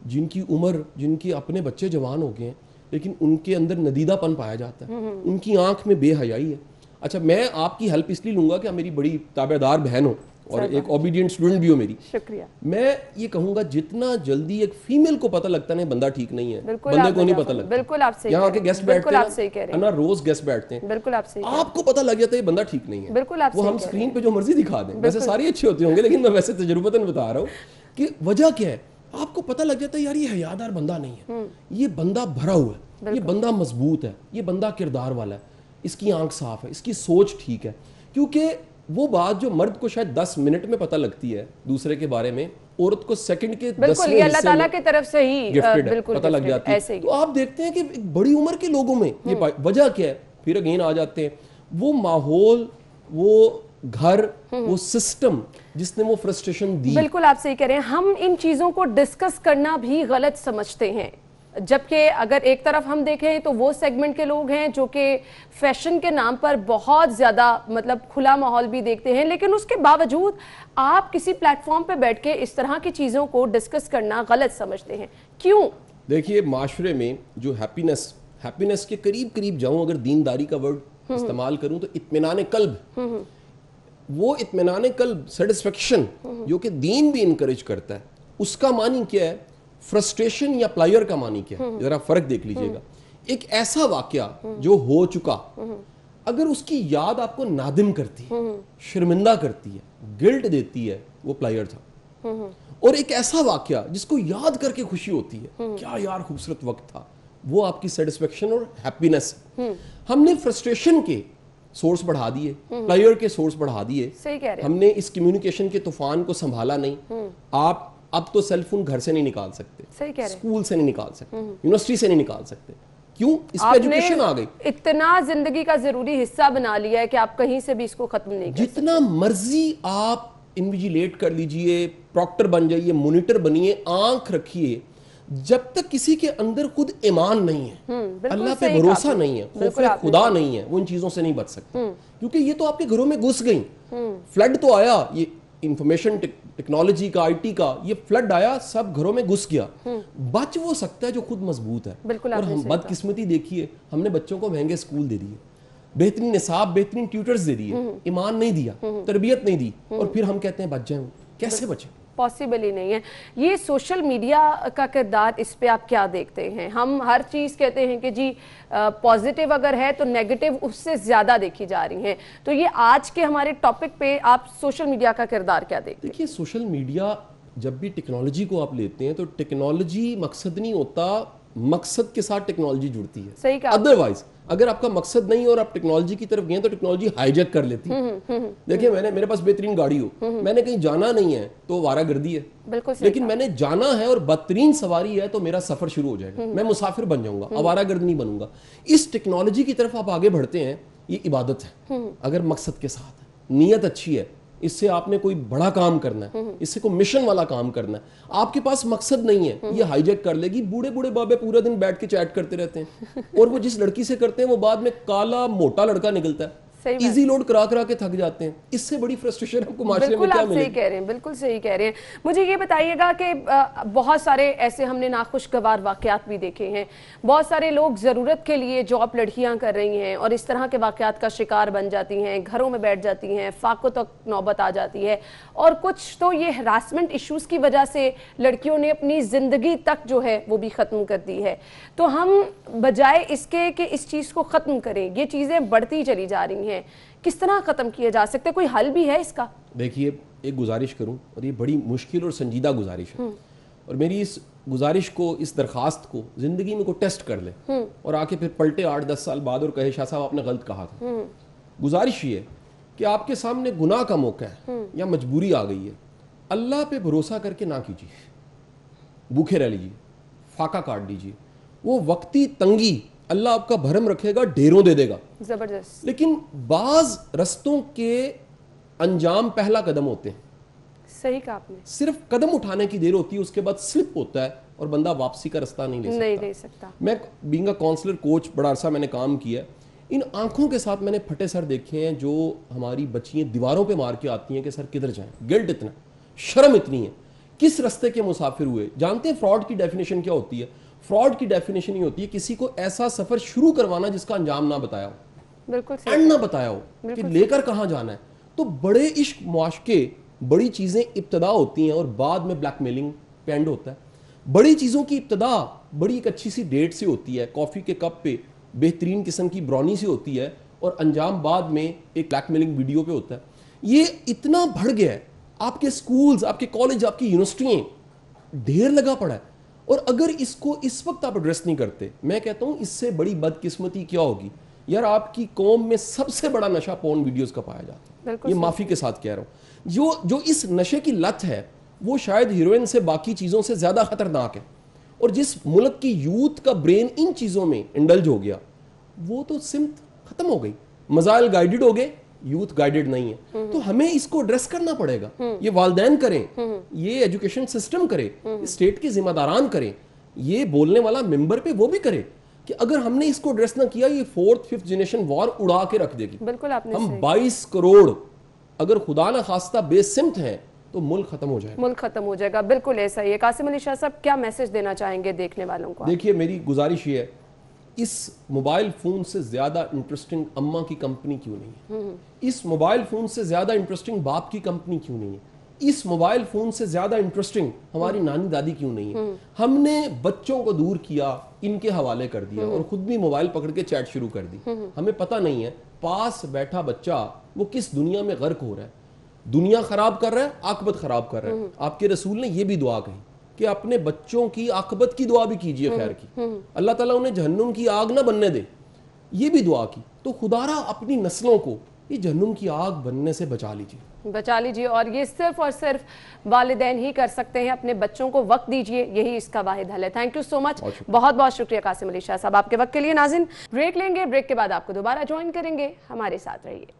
जिनकी उम्र, जिनके अपने बच्चे जवान हो गए हैं लेकिन उनके अंदर नदीदापन पाया जाता है, उनकी आंख में बेहयाई है। अच्छा, मैं आपकी हेल्प इसलिए लूंगा कि आप मेरी बड़ी ताबेदार बहन हो और एक ओबीडियंट स्टूडेंट भी हो मेरी। शुक्रिया। मैं ये कहूंगा जितना जल्दी एक फीमेल को पता लगता है बंदा ठीक नहीं है, बंदे को नहीं पता लगता। बिल्कुल आप सही यहाँ के गेस्ट बैठते हैं ना, रोज गेस्ट बैठते हैं, बिल्कुल आप सही आपको पता लग जाता है ये बंदा ठीक नहीं है। बिल्कुल आप वो हम स्क्रीन पे जो मर्जी दिखा दें, वैसे सारी अच्छे होते होंगे लेकिन मैं वैसे तजुर्बतन बता रहा हूँ कि वजह क्या है, आपको पता लग जाता है यार ये हयादार बंदा नहीं है, ये बंदा भरा हुआ है, ये बंदा मजबूत है, ये बंदा किरदार वाला है, इसकी आंख साफ है, इसकी सोच ठीक है। क्योंकि वो बात जो मर्द को शायद 10 मिनट में पता लगती है दूसरे के बारे में, औरत को सेकंड के 10वें ये अल्लाह ताला की तरफ से ही बिल्कुल पता लग जाती है। तो आप देखते हैं कि एक बड़ी उम्र के लोगों में ये वजह क्या है, फिर अगेन आ जाते हैं वो माहौल, वो घर, वो सिस्टम जिसने वो फ्रस्ट्रेशन दी। बिल्कुल आप सही कह रहे हैं। हम इन चीजों को डिस्कस करना भी गलत समझते हैं, जबकि अगर एक तरफ हम देखें तो वो सेगमेंट के लोग हैं जो कि फैशन के नाम पर बहुत ज़्यादा मतलब खुला माहौल भी देखते हैं, लेकिन उसके बावजूद आप किसी प्लेटफॉर्म पे बैठ के इस तरह की चीज़ों को डिस्कस करना गलत समझते हैं। क्यों? देखिए, माशरे में जो हैप्पीनेस के करीब करीब जाऊं, अगर दीनदारी का वर्ड इस्तेमाल करूं तो इत्मीनान कल्ब, वो इत्मीनान कल्ब, सेटिस्फेक्शन जो कि दीन भी इनकरेज करता है, उसका मानी क्या है, फ्रस्ट्रेशन या प्लायर का मानी क्या है, जरा फर्क देख लीजिएगा। एक ऐसा वाकया जो हो चुका, अगर उसकी याद आपको नादिम करती है, शर्मिंदा करती है, गिल्ट देती है, वो प्लायर था। और एक ऐसा वाकया जिसको याद करके खुशी होती है, क्या यार खूबसूरत वक्त था, वो आपकी सेटिस्फेक्शन और हैप्पीनेस। हमने फ्रस्ट्रेशन के सोर्स बढ़ा दिए, प्लायर के सोर्स बढ़ा दिए, सही कह रहे हैं। हमने इस कम्युनिकेशन के तूफान को संभाला नहीं। आप अब तो सेल फोन घर से नहीं निकाल सकते, सही कह रहे हैं, स्कूल से नहीं निकाल सकते, यूनिवर्सिटी से नहीं निकाल सकते। क्यों? इस पे एजुकेशन आ गई, इतना जिंदगी का जरूरी हिस्सा बना लिया है कि आप कहीं से भी इसको खत्म नहीं कर सकते। जितना मर्जी आप इन्विजिलेट कर लीजिए, प्रॉक्टर बन जाइए, मॉनिटर बनिए, आंख रखिए, जब तक किसी के अंदर खुद ईमान नहीं है, अल्लाह पे भरोसा नहीं है, खौफ खुदा नहीं है, वो इन चीजों से नहीं बच सकता। क्योंकि ये तो आपके घरों में घुस गई। फ्लड तो आया, ये इंफॉर्मेशन टेक्नोलॉजी का, आईटी का ये फ्लड आया, सब घरों में घुस गया। बच वो सकता है जो खुद मजबूत है। और हम बदकिस्मती देखिए, हमने बच्चों को महंगे स्कूल दे दिए, बेहतरीन निसाब, बेहतरीन ट्यूटर्स दे दिए, ईमान नहीं दिया, तरबियत नहीं दी, और फिर हम कहते हैं बच जाए। कैसे बचे? पॉसिबल ही नहीं है। ये सोशल मीडिया का किरदार, इस पे आप क्या देखते हैं? हम हर चीज़ कहते हैं कि जी पॉजिटिव अगर है तो नेगेटिव उससे ज़्यादा देखी जा रही हैं, तो ये आज के हमारे टॉपिक पे आप सोशल मीडिया का किरदार क्या देखते हैं? देखिए, सोशल मीडिया जब भी टेक्नोलॉजी को आप लेते हैं तो टेक्नोलॉजी मकसद नहीं होता, मकसद के साथ टेक्नोलॉजी जुड़ती है। सही कहा। अदरवाइज अगर आपका मकसद नहीं और आप टेक्नोलॉजी की तरफ गए तो टेक्नोलॉजी हाईजैक कर लेती है। देखिए, मेरे पास बेहतरीन गाड़ी हो, मैंने कहीं जाना नहीं है तो वारागर्दी है, बिल्कुल। लेकिन मैंने जाना है और बदतरीन सवारी है तो मेरा सफर शुरू हो जाएगा, मैं मुसाफिर बन जाऊंगा, आवारागर्द नहीं बनूंगा। इस टेक्नोलॉजी की तरफ आप आगे बढ़ते हैं, ये इबादत है अगर मकसद के साथ है, नीयत अच्छी है, इससे आपने कोई बड़ा काम करना है, इससे कोई मिशन वाला काम करना है, आपके पास मकसद नहीं है, ये हाईजैक कर लेगी। बूढ़े बूढ़े बाबे पूरा दिन बैठ के चैट करते रहते हैं, और वो जिस लड़की से करते हैं वो बाद में काला मोटा लड़का निकलता है, इजी लोड करा करा के थक जाते हैं। इससे बड़ी फ्रस्ट्रेशन आपको माशरे में क्या मिलेगी? सही कह रहे हैं, बिल्कुल सही कह रहे हैं। मुझे ये बताइएगा कि बहुत सारे ऐसे हमने नाखुशगवार वाकयात भी देखे हैं, बहुत सारे लोग ज़रूरत के लिए जॉब लड़कियां कर रही हैं और इस तरह के वाकयात का शिकार बन जाती हैं, घरों में बैठ जाती हैं, फाकों तक नौबत आ जाती है, और कुछ तो ये हरासमेंट इश्यूज़ की वजह से लड़कियों ने अपनी ज़िंदगी तक जो है वो भी ख़त्म कर दी है। तो हम बजाय इसके कि इस चीज़ को ख़त्म करें, ये चीज़ें बढ़ती चली जा रही हैं, किस तरह खत्म किया जा सकता है? कोई हल भी है इसका? देखिए, एक गुजारिश करूं, और ये बड़ी मुश्किल और संजीदा गुजारिश है, और मेरी इस गुजारिश को, इस दरखास्त को जिंदगी में को टेस्ट कर ले और आके फिर पलटे 8-10 साल बाद और कहे शाह साहब आपने गलत कहा था। गुजारिश ये कि आपके सामने गुनाह का मौका है या मजबूरी आ गई है, अल्लाह पे भरोसा करके ना कीजिए, भूखे रह लीजिए, फाका काट लीजिए, वो वक्ती तंगी अल्लाह आपका भरम रखेगा, ढेरों दे देगा, जबरदस्त। लेकिन बाज रस्तों के अंजाम पहला कदम होते हैं। सही कहा आपने। सिर्फ कदम उठाने की देर होती है, उसके बाद स्लिप होता है और बंदा वापसी का रास्ता नहीं ले सकता। मैं बीइंग अ काउंसलर कोच बड़ा अरसा मैंने काम किया, इन आंखों के साथ मैंने फटे सर देखे हैं जो हमारी बच्चियां दीवारों पे मार के आती हैं कि सर किधर जाएं, गिल्ट इतना, शर्म इतनी है, किस रास्ते के मुसाफिर हुए। जानते हैं फ्रॉड की डेफिनेशन क्या होती है? फ्रॉड की डेफिनेशन ये होती है किसी को ऐसा सफर शुरू करवाना जिसका अंजाम ना बताया हो, बिल्कुल एंड ना बताया हो कि लेकर कहां जाना है। तो बड़े इश्क मुआशके, बड़ी चीजें इब्तदा होती हैं और बाद में ब्लैकमेलिंग पे एंड होता है। बड़ी चीजों की इब्तदा बड़ी एक अच्छी सी डेट से होती है, कॉफी के कप पे बेहतरीन किस्म की ब्राउनी से होती है, और अंजाम बाद में एक ब्लैकमेलिंग वीडियो पे होता है। ये इतना बढ़ गया है, आपके स्कूल्स, आपके कॉलेज, आपकी यूनिवर्सिटियां ढेर लगा पड़ा है, और अगर इसको इस वक्त आप एड्रेस नहीं करते, मैं कहता हूं इससे बड़ी बदकिस्मती क्या होगी यार। आपकी कौम में सबसे बड़ा नशा पोर्न वीडियोस का पाया जाता है, ये माफी के साथ कह रहा हूं। जो इस नशे की लत है वो शायद हीरोइन से बाकी चीजों से ज्यादा खतरनाक है, और जिस मुल्क की यूथ का ब्रेन इन चीजों में इंडल्ज हो गया वो तो सिमत खत्म हो गई। मजाइल गाइडेड हो गए, यूथ गाइडेड नहीं है। तो हमें इसको एड्रेस करना पड़ेगा। ये वालिदैन करें, ये एजुकेशन सिस्टम करे, स्टेट के जिम्मेदारान करें, ये बोलने वाला मेंबर पे वो भी करे कि अगर हमने इसको एड्रेस ना किया ये 4th 5th जनरेशन वॉर उड़ा के रख देगी। बिल्कुल आपने हम 22 करोड़ अगर खुदा ना खास्ता बेसिमत हैं तो मुल्क खत्म हो जाएगा, मुल्क खत्म हो जाएगा। बिल्कुल ऐसा ही है। कासिम अली शाह साहब, क्या मैसेज देना चाहेंगे देखने वालों को? देखिए, मेरी गुजारिश ये है, इस मोबाइल फोन से ज्यादा इंटरेस्टिंग अम्मा की कंपनी क्यों नहीं है? इस मोबाइल फोन से ज्यादा इंटरेस्टिंग बाप की कंपनी क्यों नहीं है? इस मोबाइल फोन से ज्यादा इंटरेस्टिंग हमारी नानी दादी क्यों नहीं है? हमने बच्चों को दूर किया, इनके हवाले कर दिया और खुद भी मोबाइल पकड़ के चैट शुरू कर दी। हमें पता नहीं है पास बैठा बच्चा वो किस दुनिया में गर्क हो रहा है, दुनिया खराब कर रहा है, आकबत खराब कर रहा है। आपके रसूल ने यह भी दुआ कही कि अपने बच्चों की आकबत की दुआ भी कीजिए खैर की, अल्लाह ताला उन्हें जहन्नुम की आग ना बनने दे, ये भी दुआ की। तो खुदारा अपनी नस्लों को ये जहन्नुम की आग बनने से बचा लीजिए। और ये सिर्फ और सिर्फ वालिदैन ही कर सकते हैं। अपने बच्चों को वक्त दीजिए, यही इसका वाहिद हल है। थैंक यू सो मच, बहुत बहुत शुक्रिया कासिम अली शाह साहब आपके वक्त के लिए। नाज़रीन, ब्रेक लेंगे, ब्रेक के बाद आपको दोबारा ज्वाइन करेंगे, हमारे साथ रहिए।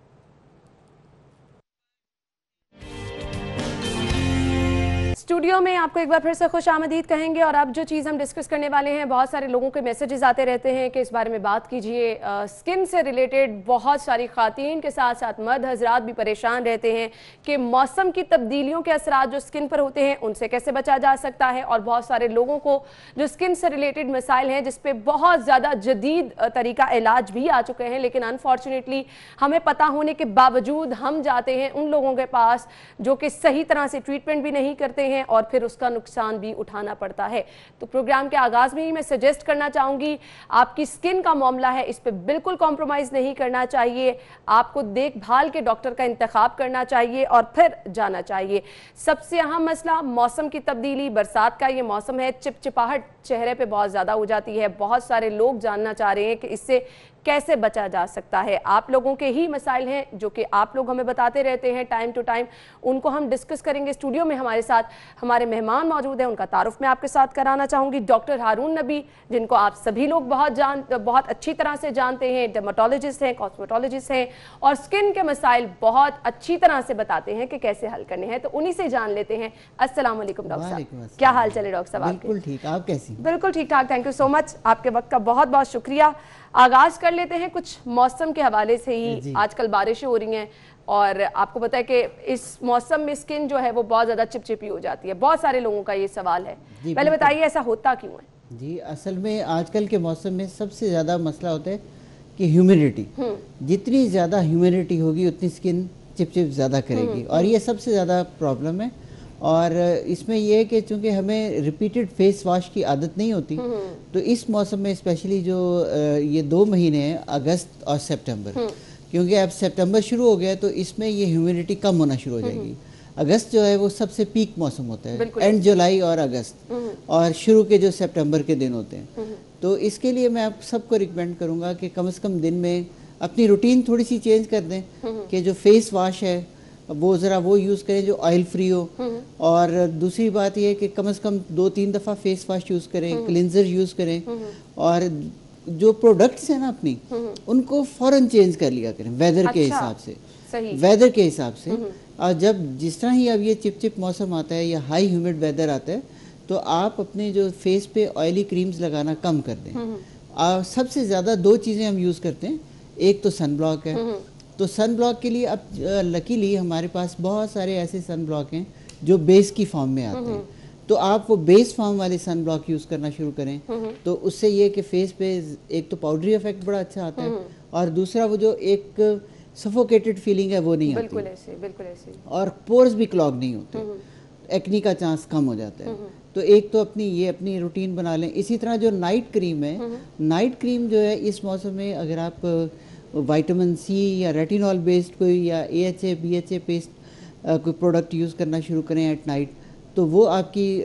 स्टूडियो में आपको एक बार फिर से खुश आमदीद कहेंगे। और अब जो चीज़ हम डिस्कस करने वाले हैं, बहुत सारे लोगों के मैसेजेस आते रहते हैं कि इस बारे में बात कीजिए। स्किन से रिलेटेड बहुत सारी ख़वातीन के साथ साथ मर्द हजरात भी परेशान रहते हैं कि मौसम की तब्दीलियों के असरात जो स्किन पर होते हैं उनसे कैसे बचा जा सकता है। और बहुत सारे लोगों को जो स्किन से रिलेटेड मसाइल हैं जिस पर बहुत ज़्यादा जदीद तरीका इलाज भी आ चुके हैं, लेकिन अनफॉर्चुनेटली हमें पता होने के बावजूद हम जाते हैं उन लोगों के पास जो कि सही तरह से ट्रीटमेंट भी नहीं करते हैं और फिर उसका नुकसान भी उठाना पड़ता है। तो प्रोग्राम के आगाज में ही मैं सजेस्ट करना चाहूंगी, आपकी स्किन का मामला है, इस पे बिल्कुल कॉम्प्रोमाइज नहीं करना चाहिए। आपको देखभाल के डॉक्टर का इंतखाब करना चाहिए और फिर जाना चाहिए। सबसे अहम मसला मौसम की तब्दीली, बरसात का ये मौसम है, चिपचिपाहट चेहरे पे बहुत ज्यादा हो जाती है। बहुत सारे लोग जानना चाह रहे हैं कि इससे कैसे बचा जा सकता है। आप लोगों के ही मसाइल हैं जो कि आप लोग हमें बताते रहते हैं टाइम टू टाइम, उनको हम डिस्कस करेंगे। स्टूडियो में हमारे साथ हमारे मेहमान मौजूद हैं, उनका तारुफ मैं आपके साथ कराना चाहूँगी। डॉक्टर हारून नबी, जिनको आप सभी लोग बहुत अच्छी तरह से जानते हैं, डर्मेटोलॉजिस्ट हैं, कॉस्मेटोलॉजिस्ट हैं और स्किन के मसाइल बहुत अच्छी तरह से बताते हैं कि कैसे हल करने हैं। तो उन्हीं से जान लेते हैं। अस्सलाम वालेकुम डॉक्टर साहब, क्या हाल चले डॉक्टर साहब? बिल्कुल ठीक, आप कैसी? बिल्कुल ठीक ठाक, थैंक यू सो मच, आपके वक्त का बहुत बहुत शुक्रिया। आगाज कर लेते हैं कुछ मौसम के हवाले से ही। आजकल बारिशें हो रही हैं और आपको पता है कि इस मौसम में स्किन जो है वो बहुत ज़्यादा चिपचिपी हो जाती है। बहुत सारे लोगों का ये सवाल है, पहले बताइए ऐसा होता क्यों है? जी, असल में आजकल के मौसम में सबसे ज़्यादा मसला होता है कि ह्यूमिडिटी, जितनी ज़्यादा ह्यूमिडिटी होगी उतनी स्किन चिपचिप ज़्यादा करेगी और ये सबसे ज़्यादा प्रॉब्लम है। और इसमें यह है कि चूँकि हमें रिपीटेड फेस वॉश की आदत नहीं होती, तो इस मौसम में स्पेशली जो ये 2 महीने हैं, अगस्त और सितंबर, क्योंकि अब सितंबर शुरू हो गया तो इसमें ये ह्यूमिडिटी कम होना शुरू हो जाएगी। अगस्त जो है वो सबसे पीक मौसम होता है, एंड जुलाई और अगस्त, और शुरू के जो सितंबर के दिन होते हैं। तो इसके लिए मैं आप सबको रिकमेंड करूँगा कि कम से कम दिन में अपनी रूटीन थोड़ी सी चेंज कर दें कि जो फेस वॉश है वो ज़रा वो यूज़ करें जो ऑयल फ्री हो। और दूसरी बात ये है कि कम से कम 2-3 दफ़ा फेस वॉश यूज़ करें, क्लिनजर यूज़ करें, और जो प्रोडक्ट्स हैं ना अपनी उनको फ़ौरन चेंज कर लिया करें वेदर के हिसाब से, वेदर के हिसाब से। और जब जिस तरह ही अब ये चिपचिप मौसम आता है या हाई ह्यूमिड वेदर आता है तो आप अपने जो फेस पे ऑयली क्रीम्स लगाना कम कर दें। सबसे ज़्यादा 2 चीज़ें हम यूज़ करते हैं, एक तो सन ब्लॉक है। तो सन ब्लॉक के लिए अब लकीली हमारे पास बहुत सारे ऐसे सन ब्लॉक हैं जो बेस की फॉर्म में आते हैं, तो आप वो बेस फॉर्म वाले सन ब्लॉक यूज़ करना शुरू करें। तो उससे ये कि फेस पे एक तो पाउडरी इफेक्ट बड़ा अच्छा आता है, और दूसरा वो जो एक सफोकेटेड फीलिंग है वो नहीं आती, बिल्कुल ऐसे, और पोर्स भी क्लॉग नहीं होते, एक्नी का चांस कम हो जाता है। तो एक तो अपनी रूटीन बना लें। इसी तरह जो नाइट क्रीम है, नाइट क्रीम जो है इस मौसम में अगर आप विटामिन सी या रेटिनॉल बेस्ड कोई या AHA BHA पेस्ट कोई प्रोडक्ट यूज़ करना शुरू करें एट नाइट, तो वो आपकी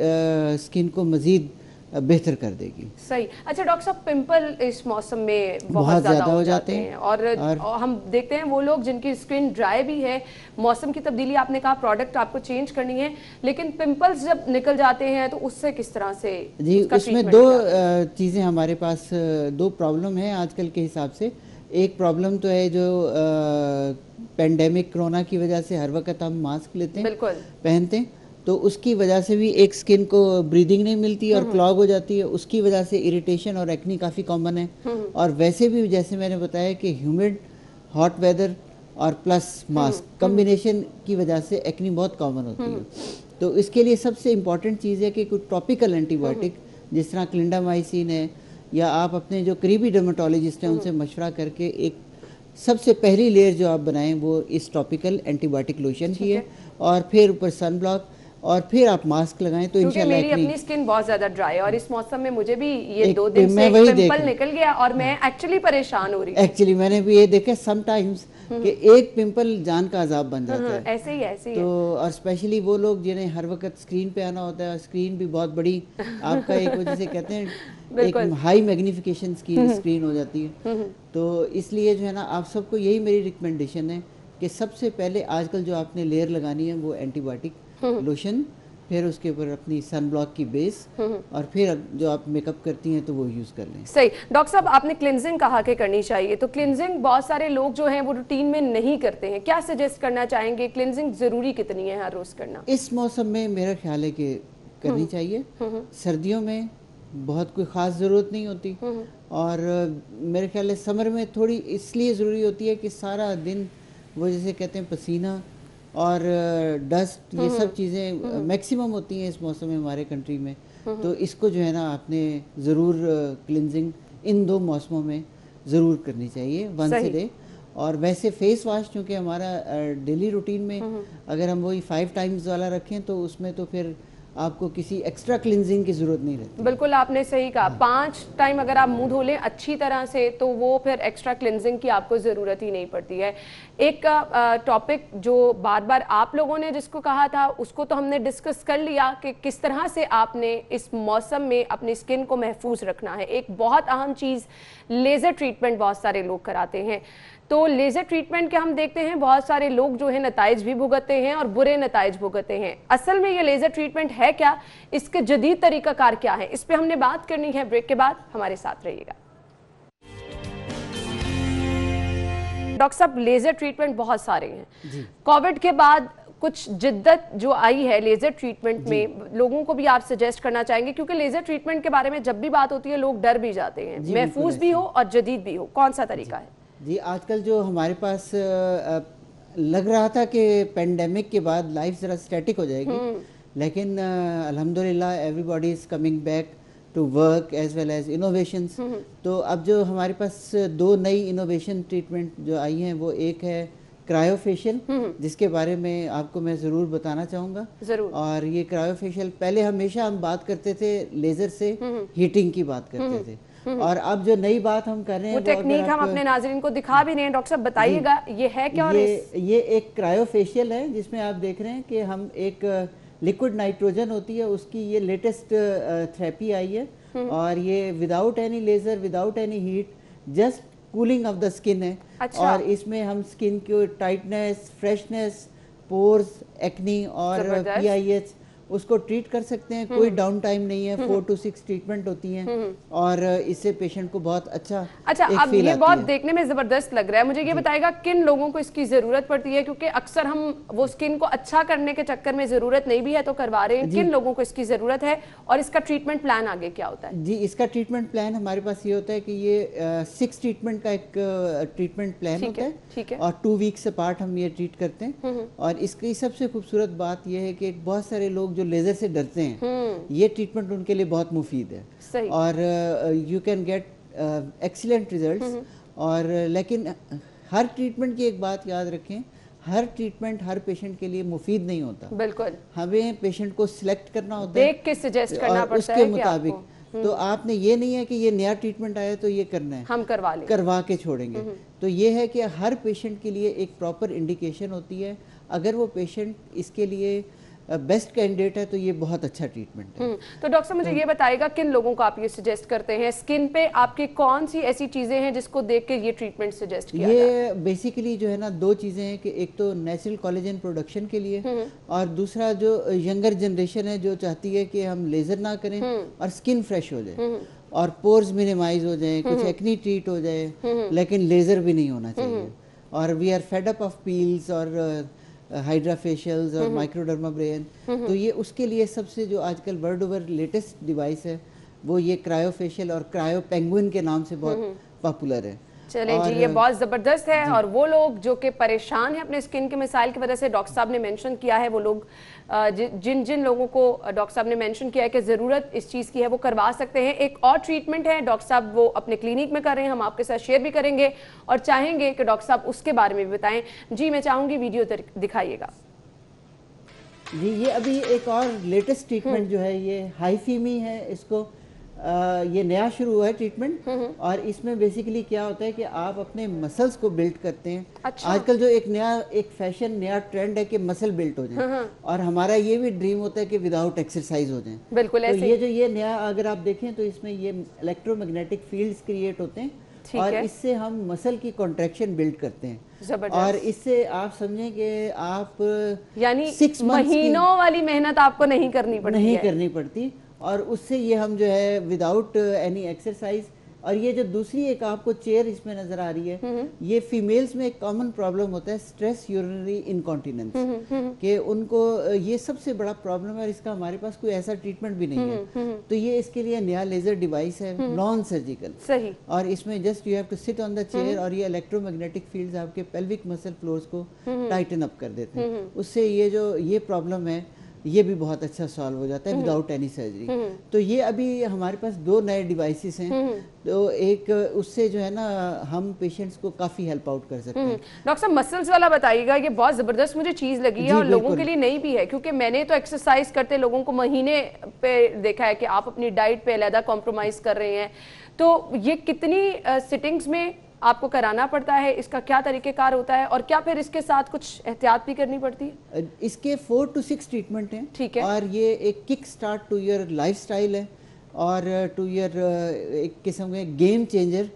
स्किन को मज़ीद बेहतर कर देगी। सही। अच्छा डॉक्टर साहब, पिंपल इस मौसम में बहुत ज़्यादा हो जाते हैं, और हम देखते हैं वो लोग जिनकी स्किन ड्राई भी है, मौसम की तब्दीली, आपने कहा प्रोडक्ट आपको चेंज करनी है, लेकिन पिंपल्स जब निकल जाते हैं तो उससे किस तरह से? जी, उसमें 2 चीज़ें हमारे पास, 2 प्रॉब्लम हैं आजकल के हिसाब से। एक प्रॉब्लम तो है जो पेंडेमिक कोरोना की वजह से हर वक्त हम मास्क लेते हैं, पहनते हैं, तो उसकी वजह से भी एक स्किन को ब्रीदिंग नहीं मिलती और क्लॉग हो जाती है, उसकी वजह से इरिटेशन और एक्नी काफ़ी कॉमन है। और वैसे भी जैसे मैंने बताया कि ह्यूमिड हॉट वेदर और प्लस मास्क कम्बिनेशन की वजह से एक्नी बहुत कॉमन होती है। तो इसके लिए सबसे इम्पॉर्टेंट चीज़ है कि कुछ टॉपिकल एंटीबायोटिक जिस तरह क्लिंडामाइसिन है, या आप अपने जो करीबी डर्मेटोलॉजिस्ट हैं उनसे मशवरा करके एक सबसे पहली लेयर जो आप बनाएं वो इस टॉपिकल एंटीबायोटिक लोशन की है, और फिर ऊपर सन ब्लॉक, और फिर आप मास्क लगाएं तो इंशाल्लाह। मेरी अपनी स्किन बहुत ज्यादा ड्राई है और इस मौसम में मुझे भी ये 2 दिन से पिंपल निकल गया और मैं एक्चुअली परेशान हो रही हूँ। एक्चुअली मैंने भी ये देखा समटाइम्स कि एक पिंपल जान का अजाब बन जाता है। ऐसे ही तो और स्पेशली वो लोग जिन्हें हर वक्त स्क्रीन पे आना होता है, स्क्रीन भी बहुत बड़ी आपका एक वजह से कहते हैं एक हाई मैग्निफिकेशन स्क्रीन हो जाती है। तो इसलिए जो है ना, आप सबको यही मेरी रिकमेंडेशन है कि सबसे पहले आजकल जो आपने लेयर लगानी है वो एंटीबायोटिक लोशन, फिर उसके ऊपर अपनी सन ब्लॉक की बेस, और फिर जो आप मेकअप करती हैं तो वो यूज़ कर लें। सही। डॉक्टर साहब, आपने क्लिनजिंग कहा कि करनी चाहिए, तो क्लिनजिंग बहुत सारे लोग जो हैं वो रूटीन में नहीं करते हैं, क्या सजेस्ट करना चाहेंगे? क्लिनजिंग ज़रूरी कितनी है हर रोज़ करना? इस मौसम में मेरा ख्याल है कि करनी चाहिए। सर्दियों में बहुत कोई ख़ास ज़रूरत नहीं होती, और मेरे ख्याल है समर में थोड़ी इसलिए ज़रूरी होती है कि सारा दिन वो जैसे कहते हैं पसीना और डस्ट, ये सब चीज़ें मैक्सिमम होती हैं इस मौसम में हमारे कंट्री में। तो इसको जो है ना आपने ज़रूर क्लिनजिंग इन 2 मौसमों में ज़रूर करनी चाहिए, वंस अ डे। और वैसे फेस वॉश चूँकि हमारा डेली रूटीन में अगर हम वही 5 टाइम्स वाला रखें तो उसमें तो फिर आपको किसी एक्स्ट्रा क्लिनजिंग की जरूरत नहीं रहती। बिल्कुल आपने सही कहा, 5 टाइम अगर आप मुंह धो लें अच्छी तरह से तो वो फिर एक्स्ट्रा क्लिनजिंग की आपको ज़रूरत ही नहीं पड़ती है। एक टॉपिक जो बार बार आप लोगों ने जिसको कहा था उसको तो हमने डिस्कस कर लिया कि किस तरह से आपने इस मौसम में अपनी स्किन को महफूज रखना है। एक बहुत अहम चीज़ लेज़र ट्रीटमेंट बहुत सारे लोग कराते हैं, तो लेज़र ट्रीटमेंट के हम देखते हैं बहुत सारे लोग जो है नताइज भी भुगतते हैं और बुरे नताइज भुगतते हैं। असल में ये लेज़र ट्रीटमेंट है क्या, इसके जदीद तरीकाकार क्या है, इस पे हमने बात करनी है। ब्रेक के बाद हमारे साथ रहिएगा। डॉक्टर साहब, लेज़र ट्रीटमेंट बहुत सारे हैं, कोविड के बाद कुछ जिद्दत जो आई है लेज़र ट्रीटमेंट में, लोगों को भी आप सजेस्ट करना चाहेंगे? क्योंकि लेज़र ट्रीटमेंट के बारे में जब भी बात होती है लोग डर भी जाते हैं, महफूज भी हो और जदीद भी हो, कौन सा तरीका है? जी, आजकल जो हमारे पास लग रहा था कि पेंडेमिक के बाद लाइफ ज़रा स्टैटिक हो जाएगी, लेकिन अल्हम्दुलिल्लाह everybody is coming back to work as well as innovations. तो अब जो हमारे पास 2 नई इनोवेशन ट्रीटमेंट जो आई हैं, वो एक है क्रायोफेशियल, जिसके बारे में आपको मैं ज़रूर बताना चाहूँगा। और ये क्रायोफेशियल पहले हमेशा हम बात करते थे लेज़र से हीटिंग की बात करते थे, और अब जो नई बात हम कर रहे हैं वो टेक्निक हम अपने नाज़रीन को दिखा भी रहे हैं। डॉक्टर साहब बताइएगा ये है क्या? और ये एक क्रायोफेशियल है जिसमें आप देख रहे हैं कि हम एक लिक्विड नाइट्रोजन होती है उसकी ये लेटेस्ट थेरेपी आई है, और ये without any laser, without any heat, just cooling of the skin है। और इसमें हम स्किन की टाइटनेस, फ्रेशनेस, पोर्स, एक्नी और जबरदस्त। PIH उसको ट्रीट कर सकते हैं। कोई डाउन टाइम नहीं है, 4 to 6 ट्रीटमेंट होती हैं और इससे पेशेंट को बहुत अच्छा एक अब फील ये आती बहुत है। देखने में जबरदस्त लग रहा है। मुझे ये बताएगा किन लोगों को इसकी जरूरत पड़ती है, क्योंकि अक्सर हम वो स्किन को अच्छा करने के चक्कर में जरूरत नहीं भी है तो करवा रहे हैं। किन लोगों को इसकी जरूरत है और इसका ट्रीटमेंट प्लान आगे क्या होता है? जी, इसका ट्रीटमेंट प्लान हमारे पास ये होता है कि ये 6 ट्रीटमेंट का एक ट्रीटमेंट प्लान होता है, ठीक है। और 2 वीक्स अपार्ट हम ये ट्रीट करते हैं। और इसकी सबसे खूबसूरत बात ये है कि बहुत सारे लोग जो लेजर से डरते हैं, ये ट्रीटमेंट उनके लिए बहुत मुफीद है। सही। और you can get excellent results. और लेकिन हर ट्रीटमेंट की एक बात याद रखें, हर ट्रीटमेंट हर पेशेंट के लिए मुफीद नहीं होता। बिल्कुल, हमें पेशेंट को सिलेक्ट करना होता है, देख के सजेस्ट करना और पड़ता उसके है कि मुताबिक। आपको। तो आपने ये नहीं है कि ये नया ट्रीटमेंट आया तो ये करना है, हम करवा लें। करवा के छोड़ेंगे। तो ये है कि हर पेशेंट के लिए एक प्रॉपर इंडिकेशन होती है। अगर वो पेशेंट इसके लिए बेस्ट कैंडिडेट है तो ये बहुत अच्छा ट्रीटमेंट है। तो डॉक्टर साहब मुझे ये बताएगा किन लोगों को आप ये सजेस्ट करते हैं? स्किन पे आपकी कौन सी ऐसी चीजें हैं जिसको देख के ये ट्रीटमेंट सजेस्ट किया जाए? ये बेसिकली जो है ना, 2 चीज़ें हैं कि एक तो नेचुरल कोलेजन प्रोडक्शन के लिए, और दूसरा जो यंगर जनरेशन है जो चाहती है कि हम लेज़र ना करें और स्किन फ्रेश हो जाए और पोर्स मिनिमाइज हो जाए, कुछ एक्नी ट्रीट हो जाए, लेकिन लेज़र भी नहीं होना चाहिए। और we are fed up of peels और हाइड्रा फेशियल्स और माइक्रोडर्माब्रेन। तो ये उसके लिए सबसे जो आजकल वर्ल्ड ओवर लेटेस्ट डिवाइस है वो ये क्रायो फेशियल और क्रायो पेंगुइन के नाम से बहुत पॉपुलर है। चले जी, ये बहुत जबरदस्त है। और वो लोग जो कि परेशान हैं अपने स्किन के मिसाइल की वजह से, डॉक्टर साहब ने मेंशन किया है, वो लोग जिन जिन लोगों को डॉक्टर साहब ने मेंशन किया है कि ज़रूरत इस चीज़ की है वो करवा सकते हैं। एक और ट्रीटमेंट है डॉक्टर साहब, वो अपने क्लिनिक में कर रहे हैं, हम आपके साथ शेयर भी करेंगे और चाहेंगे कि डॉक्टर साहब उसके बारे में भी बताएं। जी, मैं चाहूँगी वीडियो दिखाइएगा। जी, ये अभी एक और लेटेस्ट ट्रीटमेंट जो है ये हाईफीमी है, इसको ये नया शुरू हुआ है ट्रीटमेंट। और इसमें बेसिकली क्या होता है कि आप अपने मसल्स को बिल्ड करते हैं। अच्छा। आजकल जो एक फैशन नया ट्रेंड है कि मसल बिल्ड हो जाए, और हमारा ये भी ड्रीम होता है कि विदाउट एक्सरसाइज हो जाए। बिल्कुल तो ऐसे ये नया अगर आप देखें तो इसमें ये इलेक्ट्रोमैग्नेटिक फील्ड्स क्रिएट होते हैं और इससे हम मसल की कॉन्ट्रैक्शन बिल्ड करते हैं। और इससे आप समझें कि आप यानी 6 महीनों वाली मेहनत आपको नहीं करनी पड़ती और उससे ये हम जो है विदाउट एनी एक्सरसाइज। और ये जो दूसरी एक आपको चेयर इसमें नजर आ रही है, ये फीमेल्स में एक कॉमन प्रॉब्लम होता है स्ट्रेस यूरिनरी इनकॉन्टिनेंस, कि उनको ये सबसे बड़ा प्रॉब्लम है और इसका हमारे पास कोई ऐसा ट्रीटमेंट भी नहीं है। तो ये इसके लिए नया लेजर डिवाइस है, नॉन सर्जिकल। सही। और इसमें just you have to sit on the chair और ये इलेक्ट्रोमैग्नेटिक फील्ड्स आपके पेल्विक मसल फ्लोर्स को टाइटन अप कर देते हैं। उससे ये प्रॉब्लम है ये भी बहुत अच्छा सॉल्व हो जाता है विदाउट एनी सर्जरी। तो ये अभी हमारे पास 2 नए डिवाइसेस हैं, तो एक उससे जो है ना हम पेशेंट्स को काफ़ी हेल्प आउट कर सकते हैं। डॉक्टर साहब मसल्स वाला बताइएगा, ये बहुत ज़बरदस्त मुझे चीज़ लगी है और लोगों के लिए नहीं भी है, क्योंकि मैंने तो एक्सरसाइज करते लोगों को महीने पे देखा है कि आप अपनी डाइट पे अलहदा कॉम्प्रोमाइज़ कर रहे हैं। तो ये कितनी सिटिंग्स में आपको कराना पड़ता है, इसका क्या तरीक़ेकार होता है और क्या फिर इसके साथ कुछ एहतियात भी करनी पड़ती है? इसके 4 to 6 ट्रीटमेंट हैं। ठीक है। और ये एक kick start to your lifestyle है और टू योर एक किस्म के गेम चेंजर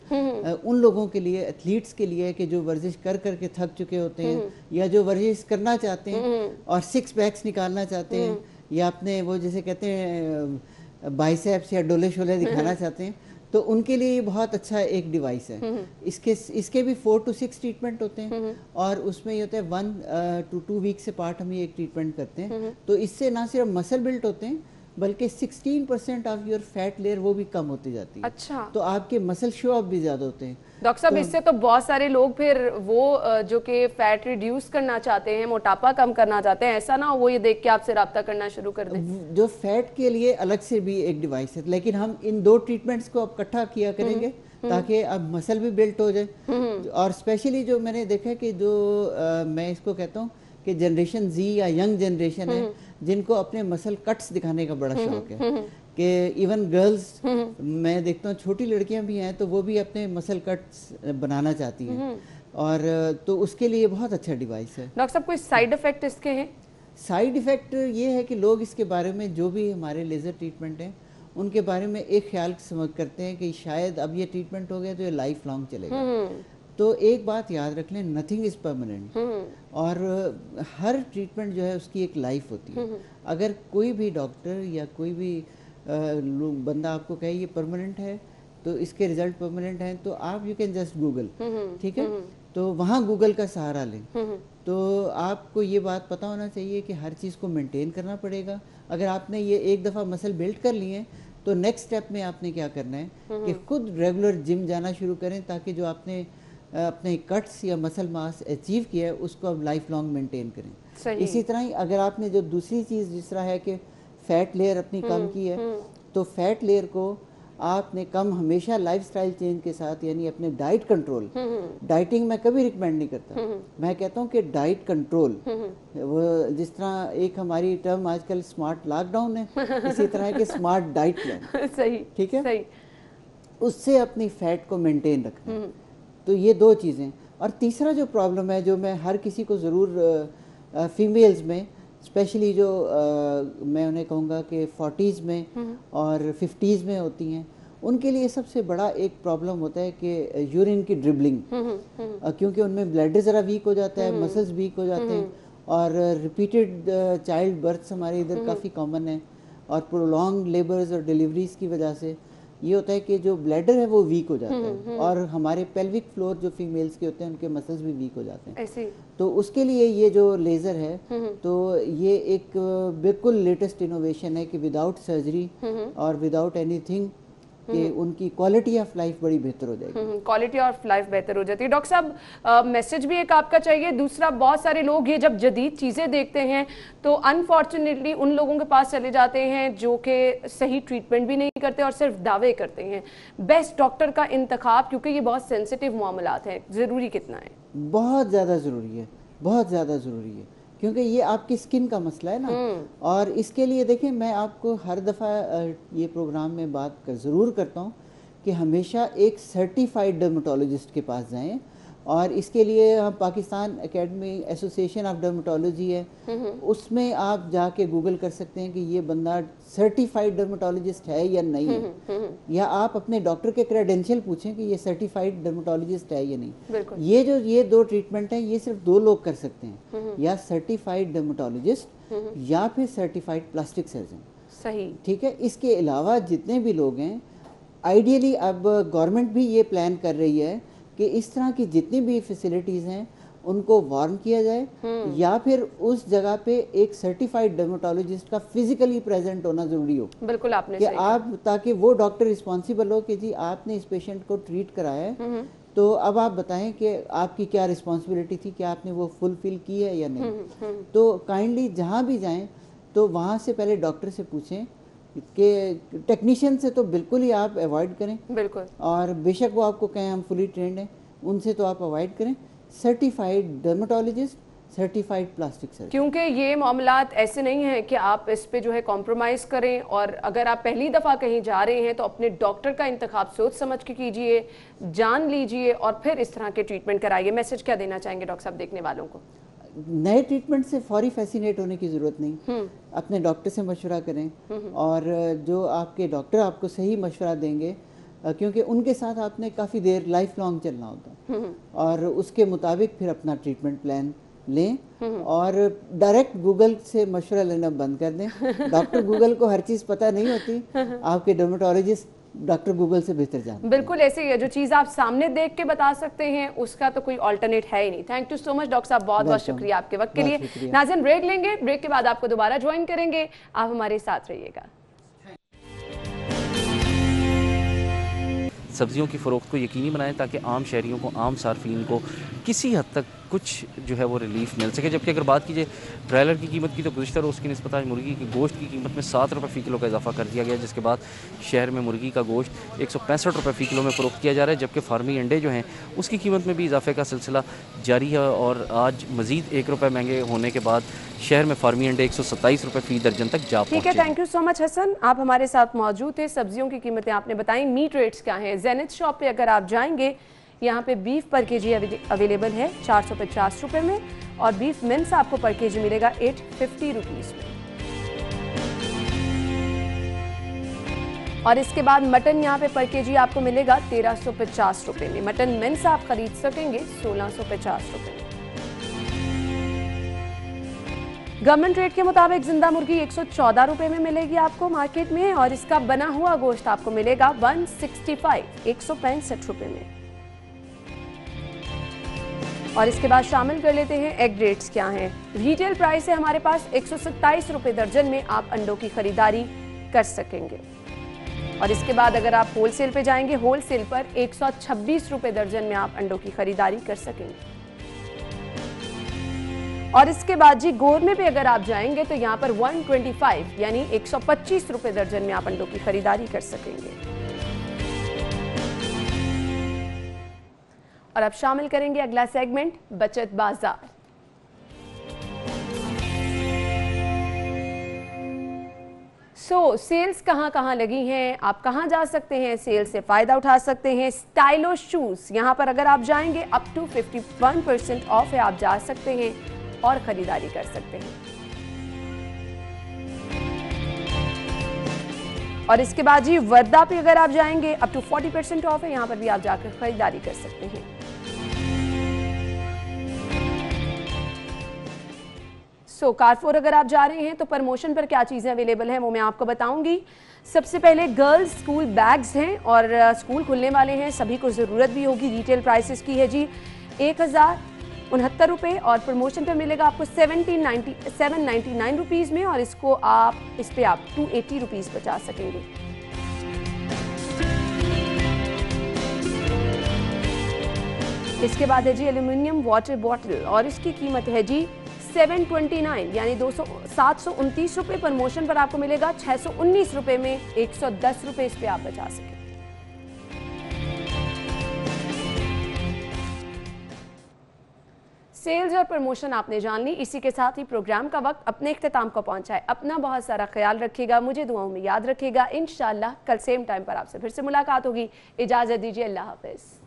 उन लोगों के लिए, एथलीट्स के लिए कि जो वर्जिश कर करके थक चुके होते हैं या जो वर्जिश करना चाहते हैं और 6 पैक्स निकालना चाहते हैं, या अपने वो जैसे कहते हैं बाइसेप्स या डोले शोले दिखाना चाहते हैं, तो उनके लिए ये बहुत अच्छा एक डिवाइस है। इसके भी 4 to 6 ट्रीटमेंट होते हैं और उसमें ये होता है 1 to 2 वीक से पार्ट हम ये एक ट्रीटमेंट करते हैं। तो इससे ना सिर्फ मसल बिल्ड होते हैं बल्कि 16% ऑफ योर फैट लेयर वो भी कम होती जाती है। अच्छा। तो आपके मसल शो अप भी ज्यादा होते हैं। डॉक्टर साहब इससे तो बहुत सारे लोग फिर वो जो कि फैट रिड्यूस करना चाहते हैं, मोटापा कम करना चाहते हैं, ऐसा ना हो वो ये देख के आपसे रब्ता करना शुरू कर दें। जो फैट के लिए अलग से भी एक डिवाइस है, लेकिन हम इन 2 ट्रीटमेंट्स को अब इकट्ठा किया करेंगे ताकि अब मसल भी बिल्ट हो जाए। और स्पेशली जो मैंने देखा कि जो मैं इसको कहता हूँ कि जनरेशन Z या यंग जनरेशन है जिनको अपने मसल कट्स दिखाने का बड़ा शौक है, कि इवन गर्ल्स मैं देखता हूँ छोटी लड़कियां भी हैं तो वो भी अपने मसल कट्स बनाना चाहती हैं, और तो उसके लिए बहुत अच्छा डिवाइस है। डॉक्टर साहब कोई साइड इफेक्ट इसके हैं? साइड इफेक्ट ये है कि लोग इसके बारे में जो भी हमारे लेज़र ट्रीटमेंट हैं उनके बारे में एक ख्याल समझ करते हैं कि शायद अब ये ट्रीटमेंट हो गया तो ये लाइफ लॉन्ग चलेगा। तो एक बात याद रख लें, नथिंग इज़ परमानेंट, और हर ट्रीटमेंट जो है उसकी एक लाइफ होती है। अगर कोई भी डॉक्टर या कोई भी बंदा आपको कहे ये परमानेंट है, तो इसके रिजल्ट परमानेंट हैं, तो आप यू कैन जस्ट गूगल, ठीक है, तो वहाँ गूगल का सहारा लें। तो आपको ये बात पता होना चाहिए कि हर चीज़ को मेंटेन करना पड़ेगा। अगर आपने ये एक दफ़ा मसल बिल्ड कर लिए हैं, तो नेक्स्ट स्टेप में आपने क्या करना है कि खुद रेगुलर जिम जाना शुरू करें, ताकि जो आपने अपने कट्स या मसल मास अचीव किया है उसको अब लाइफ लॉन्ग मेंटेन करें। इसी तरह ही अगर आपने जो दूसरी चीज़ जिस तरह है कि फ़ैट लेयर अपनी कम की है, तो फैट लेयर को आपने कम हमेशा लाइफस्टाइल चेंज के साथ, यानी अपने डाइट कंट्रोल, डाइटिंग मैं कभी रिकमेंड नहीं करता, मैं कहता हूँ कि डाइट कंट्रोल, वो जिस तरह एक हमारी टर्म आजकल स्मार्ट लॉकडाउन है, इसी तरह के स्मार्ट डाइट प्लान, सही, ठीक है, सही, उससे अपनी फैट को मेंटेन रखना। तो ये दो चीज़ें। और तीसरा जो प्रॉब्लम है, जो मैं हर किसी को ज़रूर फीमेल्स में स्पेशली जो मैं उन्हें कहूँगा कि 40s में और 50s में होती हैं, उनके लिए सबसे बड़ा एक प्रॉब्लम होता है कि यूरिन की ड्रिबलिंग, क्योंकि उनमें ब्लैडर ज़रा वीक हो जाता है, मसल्स वीक हो जाते हैं, और रिपीटेड चाइल्ड बर्थ्स हमारे इधर काफ़ी कॉमन है, और प्रोलॉन्ग लेबर्स और डिलीवरीज की वजह से ये होता है कि जो ब्लैडर है वो वीक हो जाता है, और हमारे पेल्विक फ्लोर जो फीमेल्स के होते हैं उनके मसल्स भी वीक हो जाते हैं। ऐसे तो उसके लिए ये जो लेज़र है, तो ये एक बिल्कुल लेटेस्ट इनोवेशन है कि विदाउट सर्जरी और विदाउट एनीथिंग कि उनकी क्वालिटी ऑफ लाइफ बड़ी बेहतर हो जाएगी। क्वालिटी ऑफ लाइफ बेहतर हो जाती है। डॉक्टर साहब, मैसेज भी एक आपका चाहिए। दूसरा, बहुत सारे लोग ये जब जदीद चीज़ें देखते हैं तो अनफॉर्चुनेटली उन लोगों के पास चले जाते हैं जो कि सही ट्रीटमेंट भी नहीं करते और सिर्फ दावे करते हैं। बेस्ट डॉक्टर का इंतखाब, क्योंकि ये बहुत सेंसिटिव मामलात हैं, ज़रूरी कितना है? बहुत ज़्यादा ज़रूरी है, बहुत ज़्यादा ज़रूरी है, क्योंकि ये आपकी स्किन का मसला है ना। और इसके लिए देखिए, मैं आपको हर दफ़ा ये प्रोग्राम में बात ज़रूर करता हूँ कि हमेशा एक सर्टिफाइड डर्मेटोलॉजिस्ट के पास जाएं, और इसके लिए हम Pakistan academy association of dermatology है, उसमें आप जाके गूगल कर सकते हैं कि ये बंदा सर्टिफाइड डर्मेटोलॉजिस्ट है या नहीं है, या आप अपने डॉक्टर के क्रेडेंशियल पूछें कि ये सर्टिफाइड डर्मेटोलॉजिस्ट है या नहीं। ये दो ट्रीटमेंट हैं, ये सिर्फ दो लोग कर सकते हैं, या सर्टिफाइड डर्मेटोलॉजिस्ट या फिर सर्टिफाइड प्लास्टिक सर्जन। सही, ठीक है। इसके अलावा जितने भी लोग हैं, आइडियली अब गवर्नमेंट भी ये प्लान कर रही है कि इस तरह की जितनी भी फैसिलिटीज़ हैं उनको वार्न किया जाए, या फिर उस जगह पे एक सर्टिफाइड डर्मेटोलॉजिस्ट का फिजिकली प्रेजेंट होना ज़रूरी हो। बिल्कुल आपने कि आप, ताकि वो डॉक्टर रिस्पॉन्सिबल हो कि जी आपने इस पेशेंट को ट्रीट कराया है, तो अब आप बताएं कि आपकी क्या रिस्पॉन्सिबिलिटी थी, कि आपने वो फुलफिल की है या नहीं। तो काइंडली जहाँ भी जाएँ तो वहाँ से पहले डॉक्टर से पूछें, कि टेक्नीशियन से तो बिल्कुल ही आप अवॉइड करें, बिल्कुल, और बेशक वो आपको कहें हम फुली ट्रेंड हैं, उनसे तो आप अवॉइड करें। Certified dermatologist, certified plastic surgeon, क्योंकि ये मामलात ऐसे नहीं हैं कि आप इस पे जो है कॉम्प्रोमाइज़ करें, और अगर आप पहली दफ़ा कहीं जा रहे हैं तो अपने डॉक्टर का इंतखाब सोच समझ के कीजिए, जान लीजिए, और फिर इस तरह के ट्रीटमेंट कराइए। मैसेज क्या देना चाहेंगे डॉक्टर साहब देखने वालों को? नए ट्रीटमेंट से फौरी फैसिनेट होने की ज़रूरत नहीं, अपने डॉक्टर से मशवरा करें, और जो आपके डॉक्टर आपको सही मशवरा देंगे, क्योंकि उनके साथ आपने काफ़ी देर लाइफ लॉन्ग चलना होता है, और उसके मुताबिक फिर अपना ट्रीटमेंट प्लान लें, और डायरेक्ट गूगल से मशवरा लेना बंद कर दें। डॉक्टर गूगल को हर चीज़ पता नहीं होती, आपके डर्मेटोलॉजिस्ट डॉक्टर गूगल से बेहतर जानते हैं। बिल्कुल ऐसे ही है, जो चीज़ आप सामने देख के बता सकते हैं उसका तो कोई ऑल्टरनेट है ही नहीं। Thank you so much doctor साहब, बहुत बहुत शुक्रिया आपके वक्त के लिए। नाज़रीन, ब्रेक लेंगे, ब्रेक के बाद आपको दोबारा ज्वाइन करेंगे, आप हमारे साथ रहिएगा। सब्जियों की फ़रोख्त को यकीनी बनाएं ताकि आम शहरियों को, आम सार्फिन को किसी हद तक कुछ जो है वो रिलीफ मिल सके। जबकि अगर बात कीजिए ब्रायलर की कीमत की, तो गुज़िश्ता रोज़ की निस्बत आज मुर्गी के गोश्त की कीमत में 7 रुपये फ़ी किलो का इजाफा कर दिया गया, जिसके बाद शहर में मुर्गी का गोश्त 165 रुपये फ़ी किलो में फ़रोख्त किया जा रहा है। जबकि फार्मी अंडे जो हैं उसकी कीमत में भी इजाफे का सिलसिला जारी है, और आज मज़ीद 1 रुपये महंगे होने के बाद शहर में फार्मी अंडे 127 रुपये फ़ी दर्जन तक जा पहुंचे। ठीक है, thank you so much Hasan, आप हमारे साथ मौजूद थे। सब्जियों की कीमतें आपने बताई, मीट रेट्स क्या हैं? ज़ेनिथ शॉप पे अगर आप जाएंगे, यहाँ पे बीफ पर केजी अवेलेबल है 450 रुपये में, और बीफ मिन्स आपको पर केजी मिलेगा 850 रुपीज़ में। और इसके बाद मटन यहाँ पे पर केजी आपको मिलेगा 1350 रुपये में। मटन मिन्स आप खरीद सकेंगे 1650 रुपये में। गवर्नमेंट रेट के मुताबिक जिंदा मुर्गी 114 रुपये में मिलेगी आपको मार्केट में, और इसका बना हुआ गोश्त आपको मिलेगा 165 रुपये में। और इसके बाद शामिल कर लेते हैं एग रेट्स क्या हैं। रिटेल प्राइस है हमारे पास 127 रुपये दर्जन में आप अंडों की खरीदारी कर सकेंगे। और इसके बाद अगर आप होलसेल पे जाएंगे, होलसेल पर 126 रुपये दर्जन में आप अंडों की खरीदारी कर सकेंगे। और इसके बाद जी गोरमे पे अगर आप जाएंगे तो यहाँ पर 125 यानी 125 रुपये दर्जन में आप अंडों की खरीदारी कर सकेंगे। और अब शामिल करेंगे अगला सेगमेंट बचत बाजार। सेल्स कहाँ लगी हैं, आप कहाँ जा सकते हैं, सेल से फायदा उठा सकते हैं। स्टाइलो शूज यहाँ पर अगर आप जाएंगे अप टू 51% ऑफ है, आप जा सकते हैं और खरीदारी कर सकते हैं। और इसके बाद जी वर्दा पे अगर आप जाएंगे अप टू 40% ऑफ है, यहाँ पर भी आप जाकर खरीदारी कर सकते हैं। कारफोर अगर आप जा रहे हैं तो प्रमोशन पर क्या चीज़ें अवेलेबल हैं वो मैं आपको बताऊंगी। सबसे पहले गर्ल्स स्कूल बैग्स हैं और स्कूल खुलने वाले हैं, सभी को ज़रूरत भी होगी। रिटेल प्राइसेस की है जी 1069 रुपये और प्रमोशन पर मिलेगा आपको 799 रुपीज़ में, और इसको आप इस पर आप 280 रुपीज़ बचा सकेंगे। इसके बाद है जी एल्यूमिनियम वाटर बॉटल और इसकी कीमत है जी 729 यानी 729 रुपये। प्रमोशन पर आपको मिलेगा 619 रुपये में, 110 रुपये इस पे आप बचा सकें। सेल्स और प्रमोशन आपने जान ली। इसी के साथ ही प्रोग्राम का वक्त अपने इख्तिताम को पहुंचा है। अपना बहुत सारा ख्याल रखिएगा, मुझे दुआओं में याद रखिएगा। इंशाल्लाह कल सेम टाइम पर आपसे फिर से मुलाकात होगी। इजाज़त दीजिए, अल्लाह हाफ़िज़।